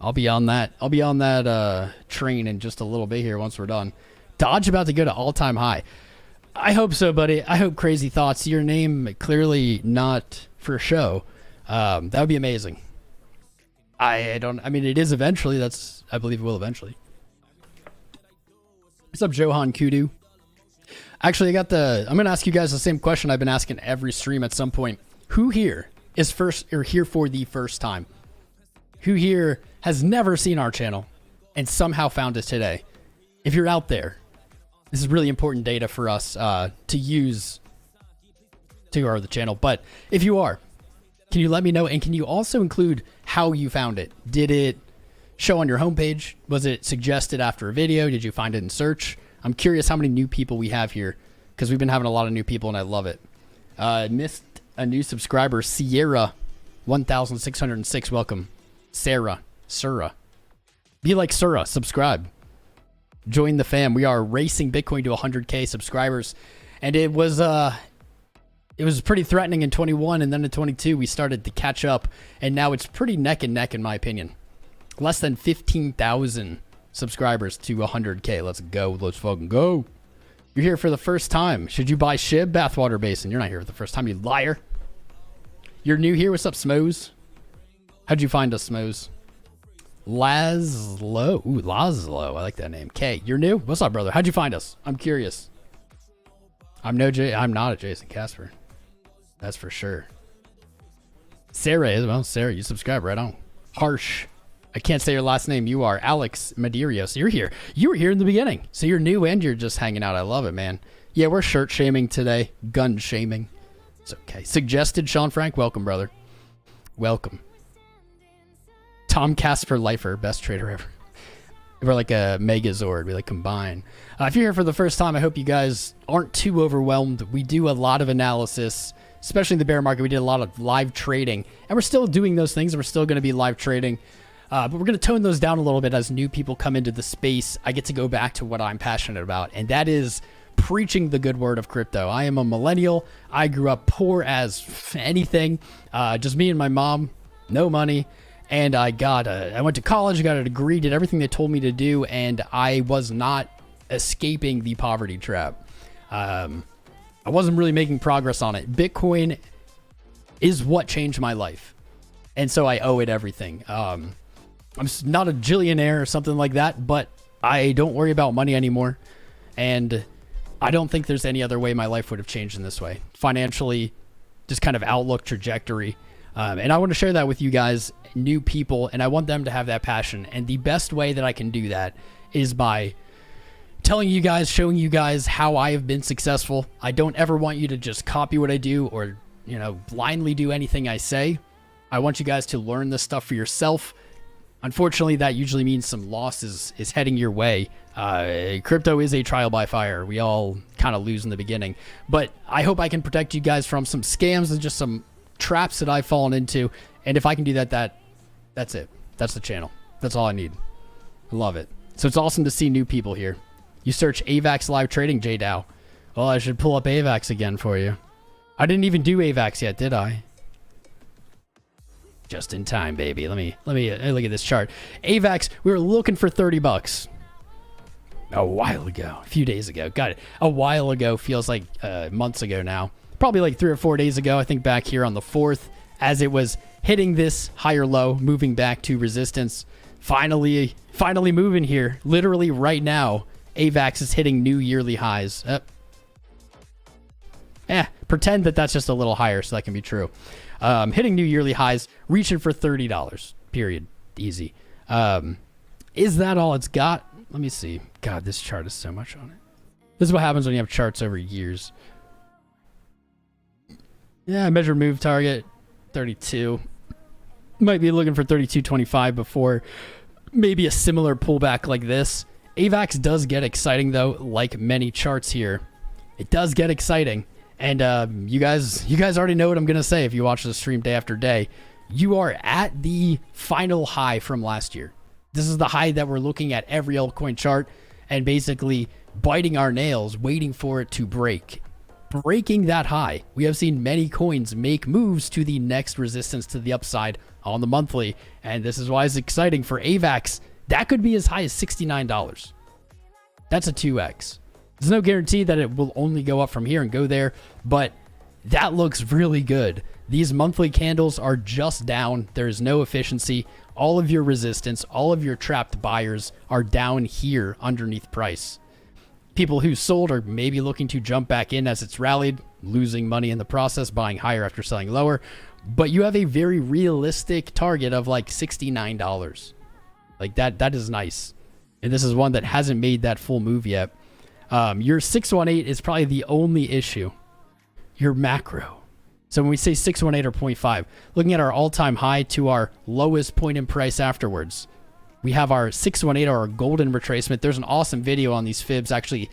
S1: I'll be on that train in just a little bit here once we're done. DOGE about to go to all-time high. I hope so, buddy. I hope Crazy Thoughts, your name clearly not for show. That would be amazing. I mean, it is eventually. I believe it will eventually. What's up, Johan Kudu? Actually, I'm going to ask you guys the same question I've been asking every stream at some point. Who here is here for the first time? Who here has never seen our channel and somehow found us today? If you're out there, this is really important data for us to use to grow the channel. But if you are, can you let me know? And can you also include how you found it? Did it show on your homepage? Was it suggested after a video? Did you find it in search? I'm curious how many new people we have here because we've been having a lot of new people and I love it. Missed a new subscriber, Sierra 1606. Welcome. Sarah. Be like Sura. Subscribe. Join the fam. We are racing Bitcoin to 100K subscribers. And it was pretty threatening in 21, and then in 22 we started to catch up, and now it's pretty neck and neck in my opinion. Less than 15,000 subscribers to 100K. Let's go. Let's fucking go. You're here for the first time. Should you buy SHIB? Bathwater Basin. You're not here for the first time, you liar. You're new here. What's up, Smoes? How'd you find us, Smoes? Laszlo. Ooh, Laszlo. I like that name. K, you're new? What's up, brother? How'd you find us? I'm curious. I'm not a Jason Casper. That's for sure. Sarah is. Well, Sarah, you subscribe right on. Harsh. I can't say your last name. You are Alex Maderio. So you're here. You were here in the beginning. So you're new and you're just hanging out. I love it, man. Yeah, we're shirt shaming today. Gun shaming. It's okay. Suggested Sean Frank. Welcome, brother. Welcome. Tom Casper Lifer. Best trader ever. We're like a Megazord. We like combine. If you're here for the first time, I hope you guys aren't too overwhelmed. We do a lot of analysis, especially in the bear market. We did a lot of live trading, and we're still doing those things. We're still going to be live trading, but we're going to tone those down a little bit as new people come into the space. I get to go back to what I'm passionate about, and that is preaching the good word of crypto. I am a millennial. I grew up poor as anything, just me and my mom, no money. And I went to college, got a degree, did everything they told me to do, and I was not escaping the poverty trap. I wasn't really making progress on it. Bitcoin is what changed my life, and so I owe it everything. I'm not a jillionaire or something like that, but I don't worry about money anymore, and I don't think there's any other way my life would have changed in this way. Financially, just kind of outlook, trajectory. And I want to share that with you guys, new people, and I want them to have that passion. And the best way that I can do that is by telling you guys, showing you guys how I have been successful. I don't ever want you to just copy what I do or, blindly do anything I say. I want you guys to learn this stuff for yourself. Unfortunately, that usually means some losses is heading your way. Crypto is a trial by fire. We all kind of lose in the beginning. But I hope I can protect you guys from some scams and just some traps that I've fallen into, and if I can do that, that's it. That's the channel. That's all I need. I love it. So it's awesome to see new people here. You search Avax live trading, JDow. Well, I should pull up Avax again for you. I didn't even do Avax yet, did I? Just in time, baby. Let me look at this chart. Avax, we were looking for 30 bucks a while ago, a few days ago. Got it. A while ago feels like months ago now. Probably like 3 or 4 days ago, I think back here on the 4th, as it was hitting this higher low, moving back to resistance. Finally moving here. Literally right now, Avax is hitting new yearly highs. Pretend that that's just a little higher so that can be true. Hitting new yearly highs, reaching for $30, period. Easy. Is that all it's got? Let me see. God, this chart is so much on it. This is what happens when you have charts over years. Yeah, measure move target, 32. Might be looking for 32.25 before maybe a similar pullback like this. Avax does get exciting though, like many charts here. It does get exciting. And you guys already know what I'm going to say if you watch the stream day after day. You are at the final high from last year. This is the high that we're looking at every altcoin chart and basically biting our nails, waiting for it to break. breaking that high. We have seen many coins make moves to the next resistance to the upside on the monthly, and this is why it's exciting for Avax. That could be as high as $69. That's a 2x. There's no guarantee that it will only go up from here and go there, but that looks really good. These monthly candles are just down. There is no efficiency. All of your resistance, all of your trapped buyers are down here underneath price. People who sold are maybe looking to jump back in as it's rallied, losing money in the process, buying higher after selling lower. But you have a very realistic target of like $69. Like that is nice. And this is one that hasn't made that full move yet. Your 618 is probably the only issue. Your macro. So when we say 618 or 0.5, looking at our all-time high to our lowest point in price afterwards, we have our 618 or our golden retracement. There's an awesome video on these fibs actually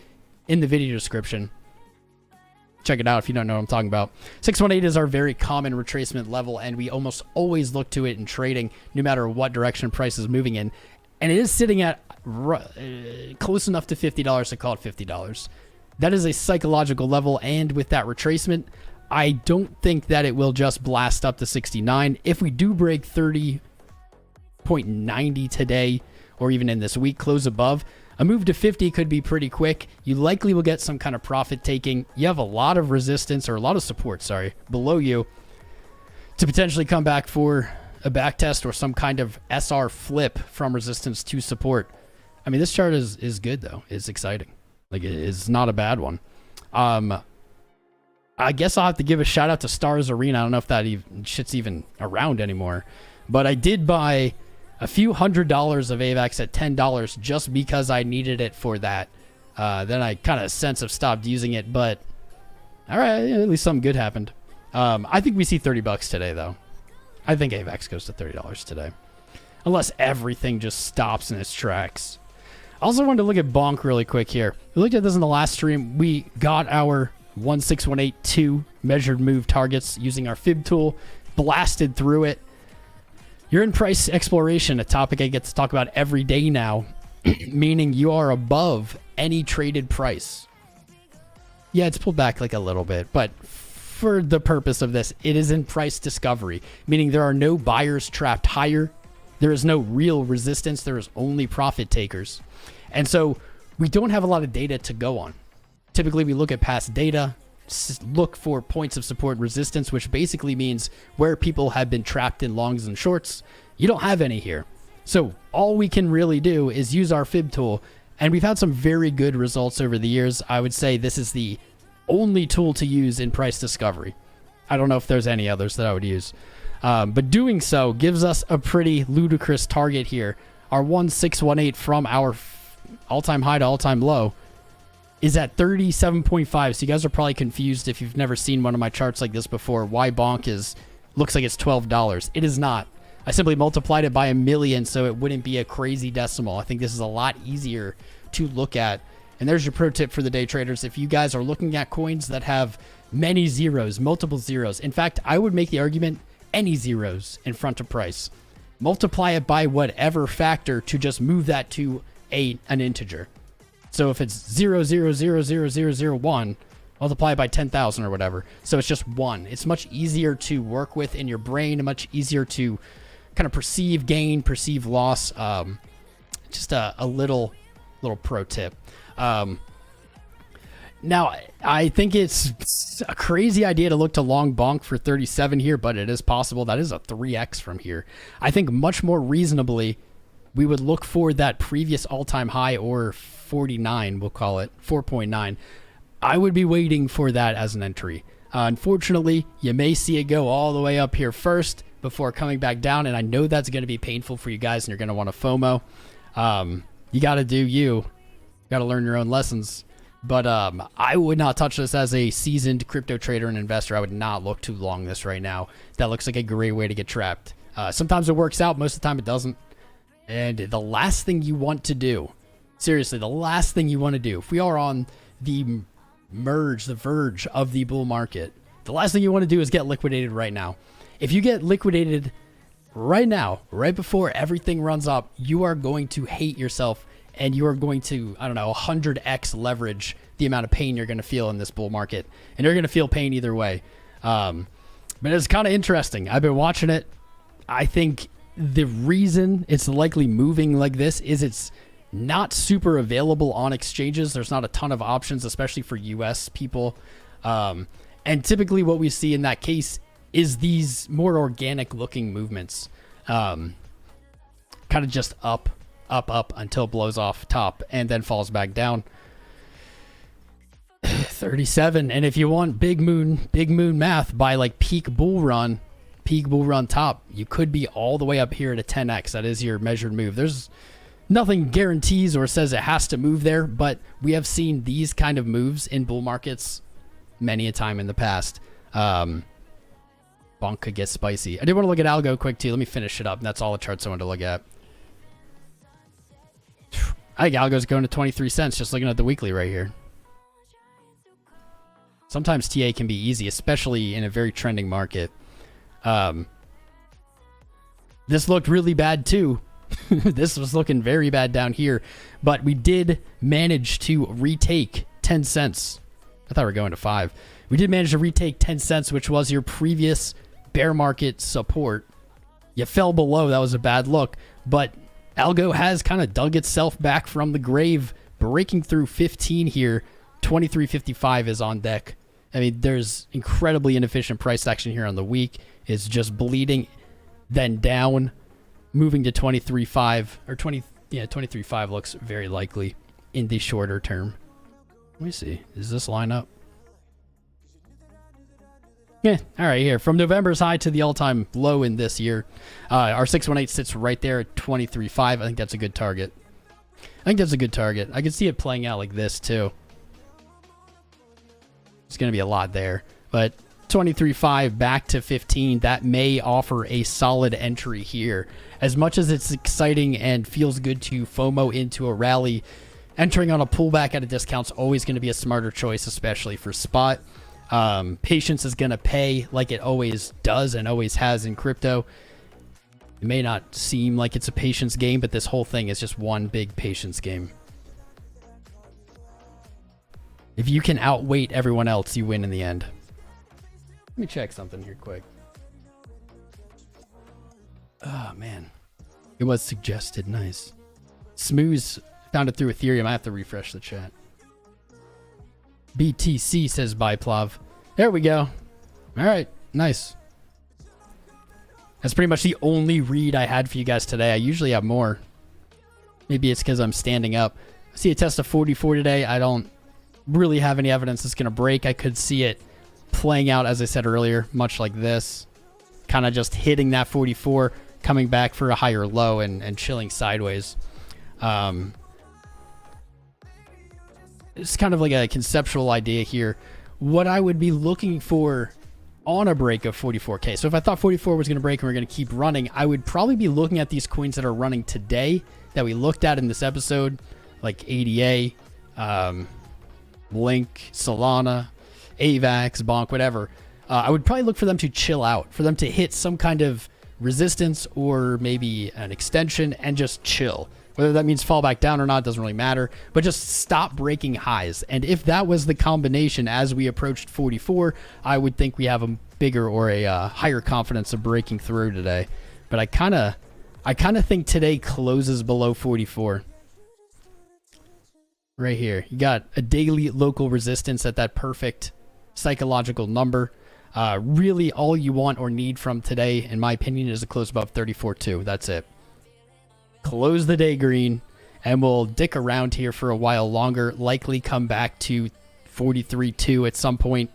S1: in the video description. Check it out if you don't know what I'm talking about. 618 is our very common retracement level, and we almost always look to it in trading no matter what direction price is moving in. And it is sitting at close enough to $50 to call it $50. That is a psychological level, and with that retracement, I don't think that it will just blast up to 69. If we do break 30.90 today, or even in this week, close above, a move to 50 could be pretty quick. You likely will get some kind of profit taking. You have a lot of resistance, or a lot of support, sorry, below you to potentially come back for a back test or some kind of SR flip from resistance to support. I mean, this chart is good though. It's exciting. Like, it's not a bad one. I guess I'll have to give a shout out to Stars Arena. I don't know if that shit's even around anymore, but I did buy a few $100s of Avax at $10 just because I needed it for that. Then I kind of sense of stopped using it, but all right, at least something good happened. I think we see $30 today though. I think Avax goes to $30 today, unless everything just stops in its tracks. I also wanted to look at Bonk really quick here. We looked at this in the last stream. We got our 16182 measured move targets using our fib tool, blasted through it. You're in price exploration, a topic I get to talk about every day now, meaning you are above any traded price. Yeah, it's pulled back like a little bit, but for the purpose of this, it is in price discovery, meaning there are no buyers trapped higher. There is no real resistance. There is only profit takers. And so we don't have a lot of data to go on. Typically, we look at past data, look for points of support and resistance, which basically means where people have been trapped in longs and shorts. You don't have any here. So all we can really do is use our fib tool, and we've had some very good results over the years. I would say this is the only tool to use in price discovery. I don't know if there's any others that I would use. But doing so gives us a pretty ludicrous target here. Our 1618 from our all-time high to all-time low is at 37.5. So you guys are probably confused if you've never seen one of my charts like this before, why Bonk looks like it's $12. It is not. I simply multiplied it by 1,000,000 so it wouldn't be a crazy decimal. I think this is a lot easier to look at. And there's your pro tip for the day traders. If you guys are looking at coins that have many zeros, multiple zeros, in fact, I would make the argument any zeros in front of price, multiply it by whatever factor to just move that to an integer. So if it's 0.0000001, multiply it by 10,000 or whatever. So it's just 1. It's much easier to work with in your brain, much easier to kind of perceive gain, perceive loss. Just a little pro tip. Now, I think it's a crazy idea to look to long Bonk for 37 here, but it is possible. That is a 3x from here. I think much more reasonably, we would look for that previous all-time high, or 49, we'll call it, 4.9. I would be waiting for that as an entry. Unfortunately, you may see it go all the way up here first before coming back down, and I know that's going to be painful for you guys, and you're going to want to FOMO. You got to do you. Got to learn your own lessons. But I would not touch this as a seasoned crypto trader and investor. I would not look too long this right now. That looks like a great way to get trapped. Sometimes it works out. Most of the time it doesn't. And the last thing you want to do, seriously, the last thing you want to do, if we are on the verge of the bull market, the last thing you want to do is get liquidated right now. If you get liquidated right now, right before everything runs up, you are going to hate yourself and you are going to, I don't know, 100x leverage the amount of pain you're going to feel in this bull market. And you're going to feel pain either way. But it's kind of interesting. I've been watching it. I think the reason it's likely moving like this is it's not super available on exchanges. There's not a ton of options, especially for US people. And typically what we see in that case is these more organic looking movements. Kind of just up until it blows off top and then falls back down. 37. And if you want big moon math by like peak bull run top, you could be all the way up here at a 10x. That is your measured move. There's nothing guarantees or says it has to move there, but we have seen these kind of moves in bull markets many a time in the past. Bonk could get spicy. I did want to look at Algo quick too. Let me finish it up. That's all the charts I wanted to look at. I think Algo's going to 23 cents just looking at the weekly right here. Sometimes TA can be easy, especially in a very trending market. This looked really bad too. This was looking very bad down here, but we did manage to retake 10 cents. I thought we were going to 5. We did manage to retake 10 cents, which was your previous bear market support. You fell below. That was a bad look, but Algo has kind of dug itself back from the grave, breaking through 15 here. 23.55 is on deck. I mean, there's incredibly inefficient price action here on the week. It's just bleeding, then down, moving to 23.5 or 23.5 looks very likely in the shorter term. Let me see. Is this line up? Yeah. All right. Here from November's high to the all-time low in this year, our 618 sits right there at 23.5. I think that's a good target. I can see it playing out like this too. It's going to be a lot there, but 23.5 back to 15. That may offer a solid entry here. As much as it's exciting and feels good to FOMO into a rally, entering on a pullback at a discount is always going to be a smarter choice, especially for spot. Patience is going to pay like it always does and always has in crypto. It may not seem like it's a patience game, but this whole thing is just one big patience game. If you can outweight everyone else, you win in the end. Let me check something here quick. Oh, man. It was suggested. Nice. Smooth found it through Ethereum. I have to refresh the chat. BTC says Biplav. There we go. All right. Nice. That's pretty much the only read I had for you guys today. I usually have more. Maybe it's because I'm standing up. I see a test of 44 today. I don't really have any evidence it's going to break. I could see it playing out, as I said earlier, much like this. Kind of just hitting that 44, coming back for a higher low and chilling sideways. It's kind of like a conceptual idea here. What I would be looking for on a break of 44K. So if I thought 44 was going to break and we're going to keep running, I would probably be looking at these coins that are running today that we looked at in this episode, like ADA, Link, Solana, Avax, Bonk, whatever. I would probably look for them to chill out, for them to hit some kind of resistance or maybe an extension and just chill. Whether that means fall back down or not doesn't really matter, but just stop breaking highs. And if that was the combination as we approached 44, I would think we have a bigger or a higher confidence of breaking through today. But I kind of think today closes below 44. Right here. You got a daily local resistance at that perfect psychological number. Really all you want or need from today, in my opinion, is to close above 34.2. That's it. Close the day green, and we'll dick around here for a while longer, likely come back to 43.2 at some point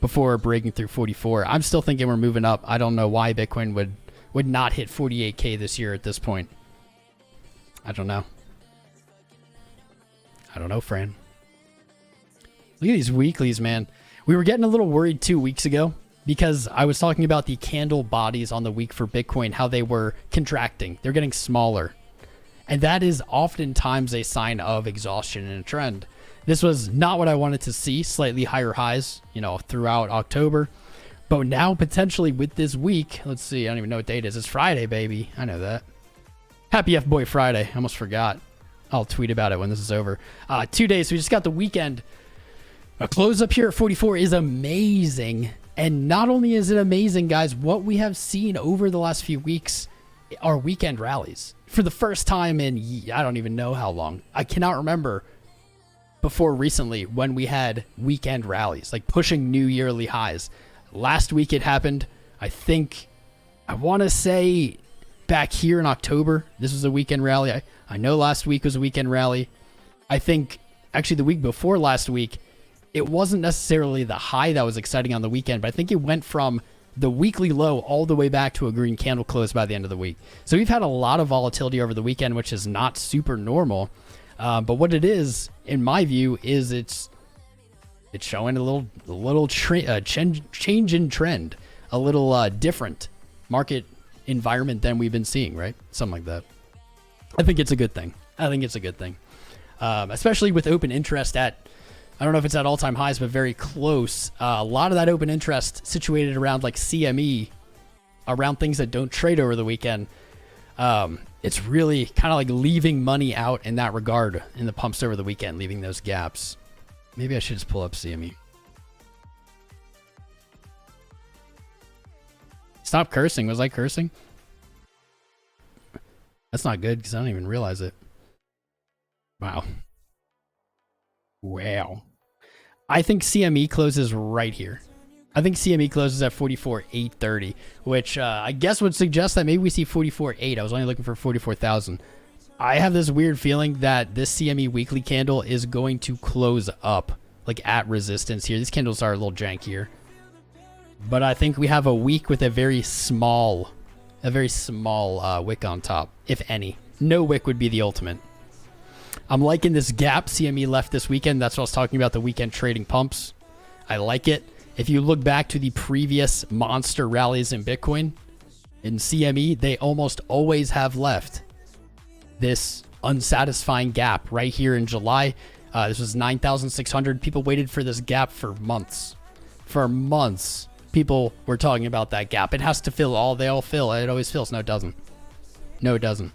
S1: before breaking through 44. I'm still thinking we're moving up. I don't know why Bitcoin would not hit 48K this year at this point. I don't know. Fran. Look at these weeklies, man. We were getting a little worried 2 weeks ago because I was talking about the candle bodies on the week for Bitcoin, how they were contracting. They're getting smaller. And that is oftentimes a sign of exhaustion in a trend. This was not what I wanted to see, slightly higher highs, throughout October. But now potentially with this week, let's see, I don't even know what date it is. It's Friday, baby. I know that. Happy F-Boy Friday. I almost forgot. I'll tweet about it when this is over. 2 days. So we just got the weekend. A close up here at 44 is amazing. And not only is it amazing, guys, what we have seen over the last few weeks are weekend rallies. For the first time in, I don't even know how long. I cannot remember before recently when we had weekend rallies, like pushing new yearly highs. Last week it happened. I want to say back here in October, this was a weekend rally. I know last week was a weekend rally. I think actually the week before last week, it wasn't necessarily the high that was exciting on the weekend, but I think it went from the weekly low all the way back to a green candle close by the end of the week. So we've had a lot of volatility over the weekend, which is not super normal. But what it is, in my view, is it's showing a little change in trend, a little different market environment than we've been seeing, right? Something like that. I think it's a good thing. Especially with open interest at, I don't know if it's at all-time highs, but very close. A lot of that open interest situated around like CME, around things that don't trade over the weekend. It's really kind of like leaving money out in that regard in the pumps over the weekend, leaving those gaps. Maybe I should just pull up CME. Stop cursing. Was I cursing? That's not good because I don't even realize it. Wow. I think CME closes right here. I think CME closes at 44,830, which I guess would suggest that maybe we see 44,800. I was only looking for 44,000. I have this weird feeling that this CME weekly candle is going to close up like at resistance here. These candles are a little jankier, but I think we have a week with a very small wick on top, if any. No wick would be the ultimate. I'm liking this gap CME left this weekend. That's what I was talking about, the weekend trading pumps. I like it. If you look back to the previous monster rallies in Bitcoin, in CME, they almost always have left this unsatisfying gap right here in July. This was 9,600. People waited for this gap for months. For months, people were talking about that gap. It has to fill. They all fill. It always fills. No, it doesn't. No, it doesn't.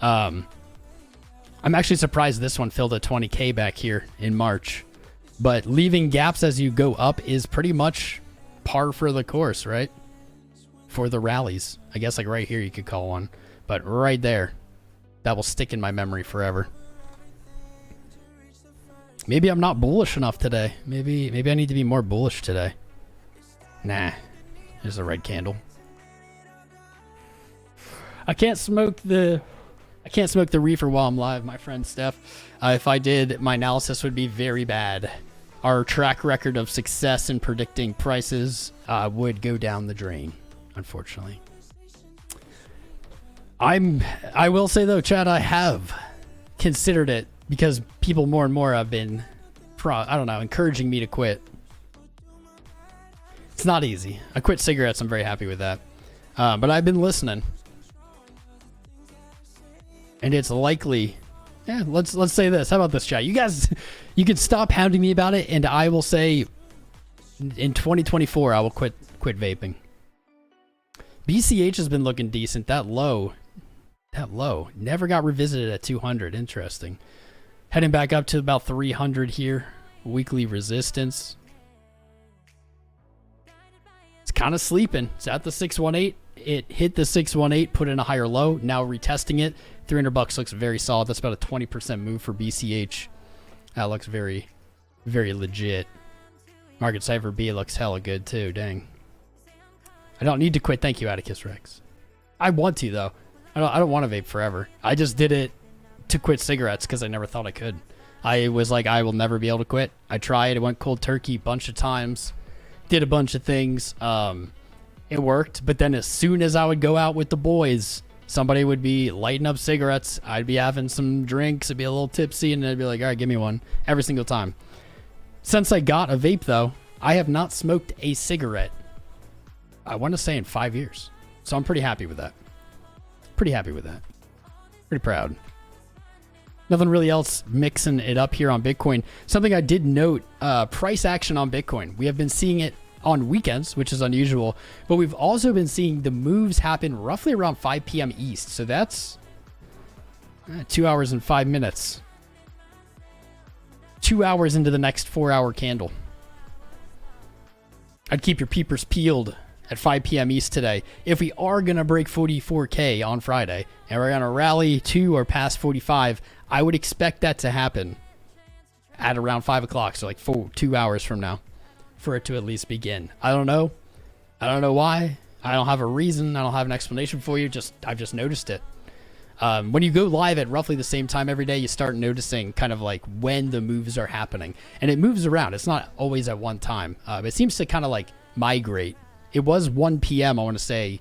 S1: I'm actually surprised this one filled a 20K back here in March. But leaving gaps as you go up is pretty much par for the course, right? For the rallies. I guess like right here you could call one. But right there, that will stick in my memory forever. Maybe I'm not bullish enough today. Maybe I need to be more bullish today. Nah, there's a red candle. I can't smoke the reefer while I'm live, my friend Steph. If I did, my analysis would be very bad. Our track record of success in predicting prices would go down the drain, unfortunately. I will say though, Chad, I have considered it because people more and more have been, encouraging me to quit. It's not easy. I quit cigarettes. I'm very happy with that. But I've been listening. And it's likely, let's say this. How about this, chat? You guys, you can stop hounding me about it, and I will say in 2024, I will quit vaping. BCH has been looking decent. That low never got revisited at 200. Interesting. Heading back up to about 300 here. Weekly resistance. It's kind of sleeping. It's at the 618. It hit the 618, put in a higher low. Now retesting it. $300 looks very solid. That's about a 20% move for BCH. That looks very, very legit. Market Cipher B looks hella good too. Dang. I don't need to quit. Thank you, Atticus Rex. I want to though. I don't want to vape forever. I just did it to quit cigarettes because I never thought I could. I was like, I will never be able to quit. I tried. I went cold turkey a bunch of times. Did a bunch of things. It worked. But then as soon as I would go out with the boys, somebody would be lighting up cigarettes. I'd be having some drinks. I'd be a little tipsy. And I'd be like, all right, give me one. Every single time. Since I got a vape, though, I have not smoked a cigarette, I want to say, in 5 years. So I'm pretty happy with that. Pretty proud. Nothing really else mixing it up here on Bitcoin. Something I did note, price action on Bitcoin. We have been seeing it on weekends, which is unusual, but we've also been seeing the moves happen roughly around 5 p.m. East. So that's 2 hours and 5 minutes. 2 hours into the next 4-hour candle. I'd keep your peepers peeled at 5 p.m. East today. If we are going to break 44K on Friday and we're going to rally to or past 45, I would expect that to happen at around 5 o'clock. So like 2 hours from now for it to at least begin. I don't know. I don't know why. I don't have a reason. I don't have an explanation for you. I've just noticed it. When you go live at roughly the same time every day, you start noticing kind of like when the moves are happening. And it moves around. It's not always at one time. It seems to kind of like migrate. It was 1 p.m., I want to say,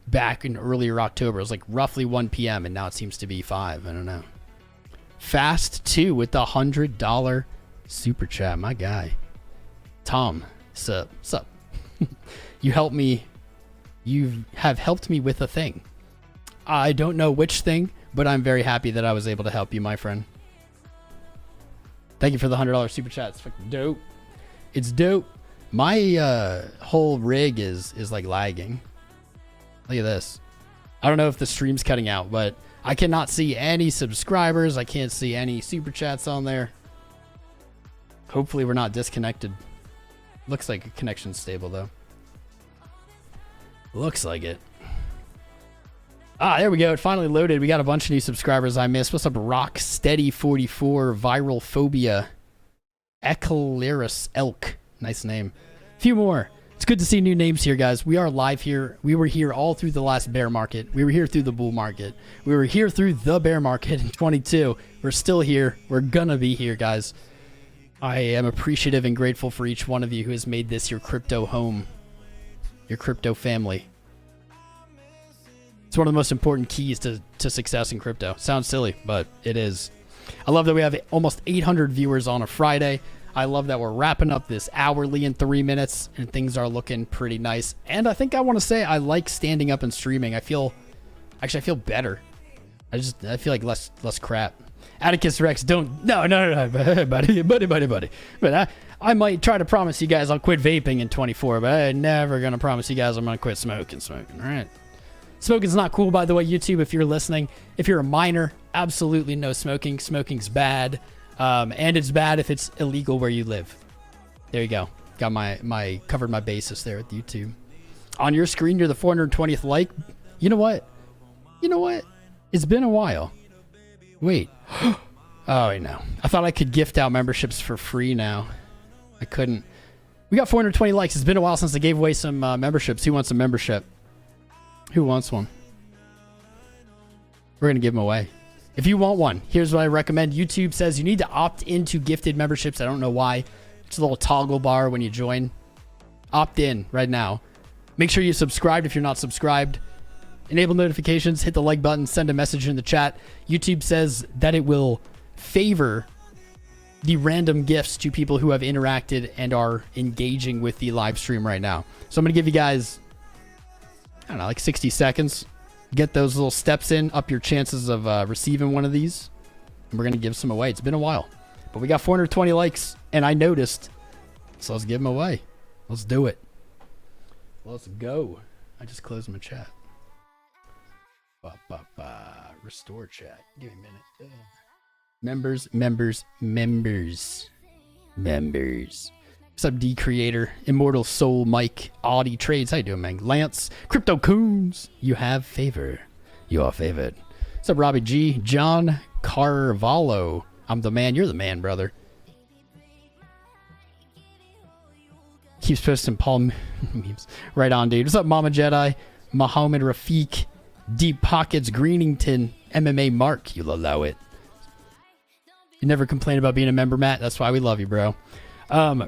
S1: back in earlier October. It was like roughly 1 p.m., and now it seems to be 5. I don't know. Fast 2 with the $100 super chat. My guy. Tom, sup? You helped me. You have helped me with a thing. I don't know which thing, but I'm very happy that I was able to help you, my friend. Thank you for the $100 super chat. It's fucking dope. It's dope. My whole rig is like lagging. Look at this. I don't know if the stream's cutting out, but I cannot see any subscribers. I can't see any super chats on there. Hopefully we're not disconnected. Looks like a connection's stable though. Looks like it. Ah, there we go. It finally loaded. We got a bunch of new subscribers I missed. What's up, Rocksteady44, Viral Phobia, Eclairus Elk. Nice name. A few more. It's good to see new names here, guys. We are live here. We were here all through the last bear market. We were here through the bull market. We were here through the bear market in 22. We're still here. We're gonna be here, guys. I am appreciative and grateful for each one of you who has made this your crypto home, your crypto family. It's one of the most important keys to success in crypto. Sounds silly, but it is. I love that we have almost 800 viewers on a Friday. I love that we're wrapping up this hourly in 3 minutes and things are looking pretty nice. And I think I want to say I like standing up and streaming. I feel better. I feel like less crap. Atticus Rex, don't, no, buddy. But I might try to promise you guys I'll quit vaping in 24, but I'm never going to promise you guys I'm going to quit smoking, all right? Smoking's not cool, by the way, YouTube, if you're listening. If you're a minor, absolutely no smoking. Smoking's bad. And it's bad if it's illegal where you live. There you go. Got my covered my basis there at YouTube. On your screen, you're the 420th like. You know what? It's been a while. Wait. Oh, I know. I thought I could gift out memberships for free now. I couldn't. We got 420 likes. It's been a while since I gave away some memberships. Who wants a membership? Who wants one? We're going to give them away. If you want one, here's what I recommend. YouTube says you need to opt into gifted memberships. I don't know why. It's a little toggle bar when you join. Opt in right now. Make sure you're subscribed if you're not subscribed. Enable notifications, hit the like button, send a message in the chat. YouTube says that it will favor the random gifts to people who have interacted and are engaging with the live stream right now. So I'm going to give you guys, I don't know, like 60 seconds. Get those little steps in, up your chances of receiving one of these. And we're going to give some away. It's been a while. But we got 420 likes, and I noticed. So let's give them away. Let's do it. Let's go. I just closed my chat. Restore chat. Give me a minute. Members. What's up, D Creator, Immortal Soul, Mike, Audie Trades? How you doing, man? Lance, Crypto Coons, you have favor. You are favored. What's up, Robbie G? John Carvalho. I'm the man. You're the man, brother. Keeps posting Paul memes. Right on, dude. What's up, Mama Jedi? Muhammad Rafiq, Deep Pockets, Greenington, MMA Mark. You'll allow it. You never complain about being a member, Matt. That's why we love you, bro.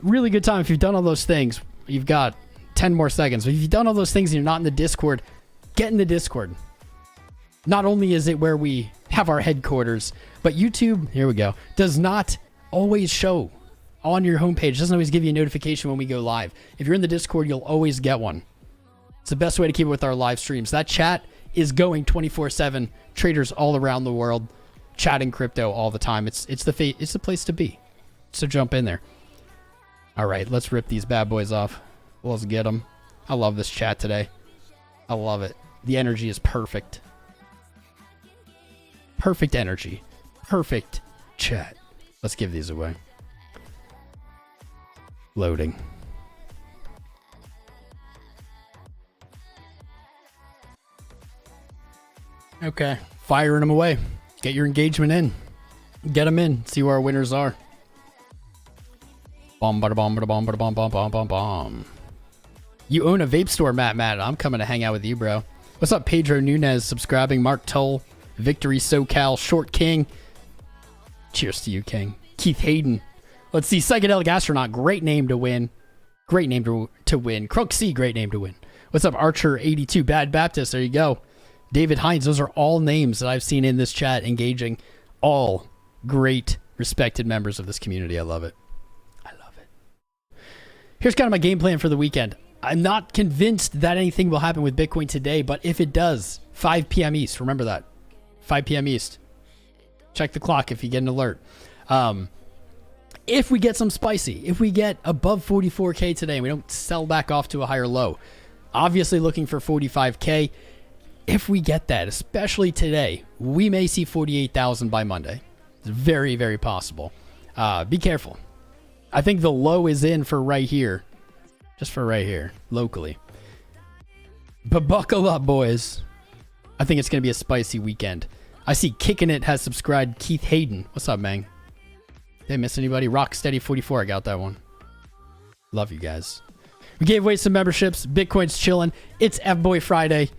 S1: Really good time. If you've done all those things, you've got 10 more seconds. If you've done all those things and you're not in the Discord, get in the Discord. Not only is it where we have our headquarters, but YouTube, here we go, does not always show on your homepage. It doesn't always give you a notification when we go live. If you're in the Discord, you'll always get one. It's the best way to keep it with our live streams. That chat is going 24/7. Traders all around the world chatting crypto all the time. It's the place to be. So jump in there. All right, let's rip these bad boys off. Let's get them. I love this chat today. I love it. The energy is perfect. Perfect energy. Perfect chat. Let's give these away. Loading. Okay. Firing them away. Get your engagement in. Get them in. See where our winners are. Bomb, bada, bomb, bada, bomb, bada, bomb, bomb, bomb, bomb, bomb. You own a vape store, Matt. I'm coming to hang out with you, bro. What's up, Pedro Nunez? Subscribing. Mark Toll. Victory SoCal. Short King. Cheers to you, King. Keith Hayden. Let's see. Psychedelic Astronaut. Great name to win. Great name to win. Crook C. Great name to win. What's up, Archer82? Bad Baptist. There you go. David Hines. Those are all names that I've seen in this chat engaging. All great, respected members of this community. I love it. I love it. Here's kind of my game plan for the weekend. I'm not convinced that anything will happen with Bitcoin today, but if it does, 5 p.m. East. Remember that. 5 p.m. East. Check the clock if you get an alert. If we get some spicy, if we get above 44K today and we don't sell back off to a higher low, obviously looking for 45K. If we get that, especially today, we may see 48,000 by Monday. It's very, very possible. Be careful. I think the low is in for right here. Just for right here, locally. But buckle up, boys. I think it's going to be a spicy weekend. I see Kicking It has subscribed. Keith Hayden. What's up, man? Did I miss anybody? Rocksteady44. I got that one. Love you guys. We gave away some memberships. Bitcoin's chilling. It's F-Boy Friday.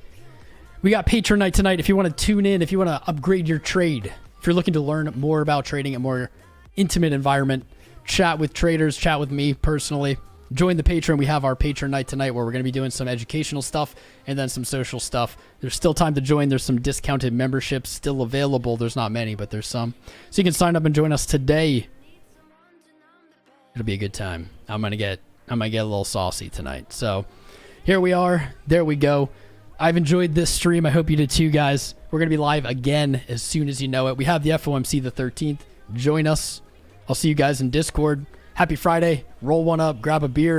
S1: We got Patron night tonight. If you want to tune in, if you want to upgrade your trade, if you're looking to learn more about trading, a more intimate environment, chat with traders, chat with me personally, join the Patron. We have our Patron night tonight where we're going to be doing some educational stuff and then some social stuff. There's still time to join. There's some discounted memberships still available. There's not many, but there's some. So you can sign up and join us today. It'll be a good time. I'm gonna get a little saucy tonight. So here we are. There we go. I've enjoyed this stream. I hope you did too, guys. We're gonna be live again as soon as you know it. We have the FOMC the 13th. Join us. I'll see you guys in Discord. Happy Friday. Roll one up. Grab a beer.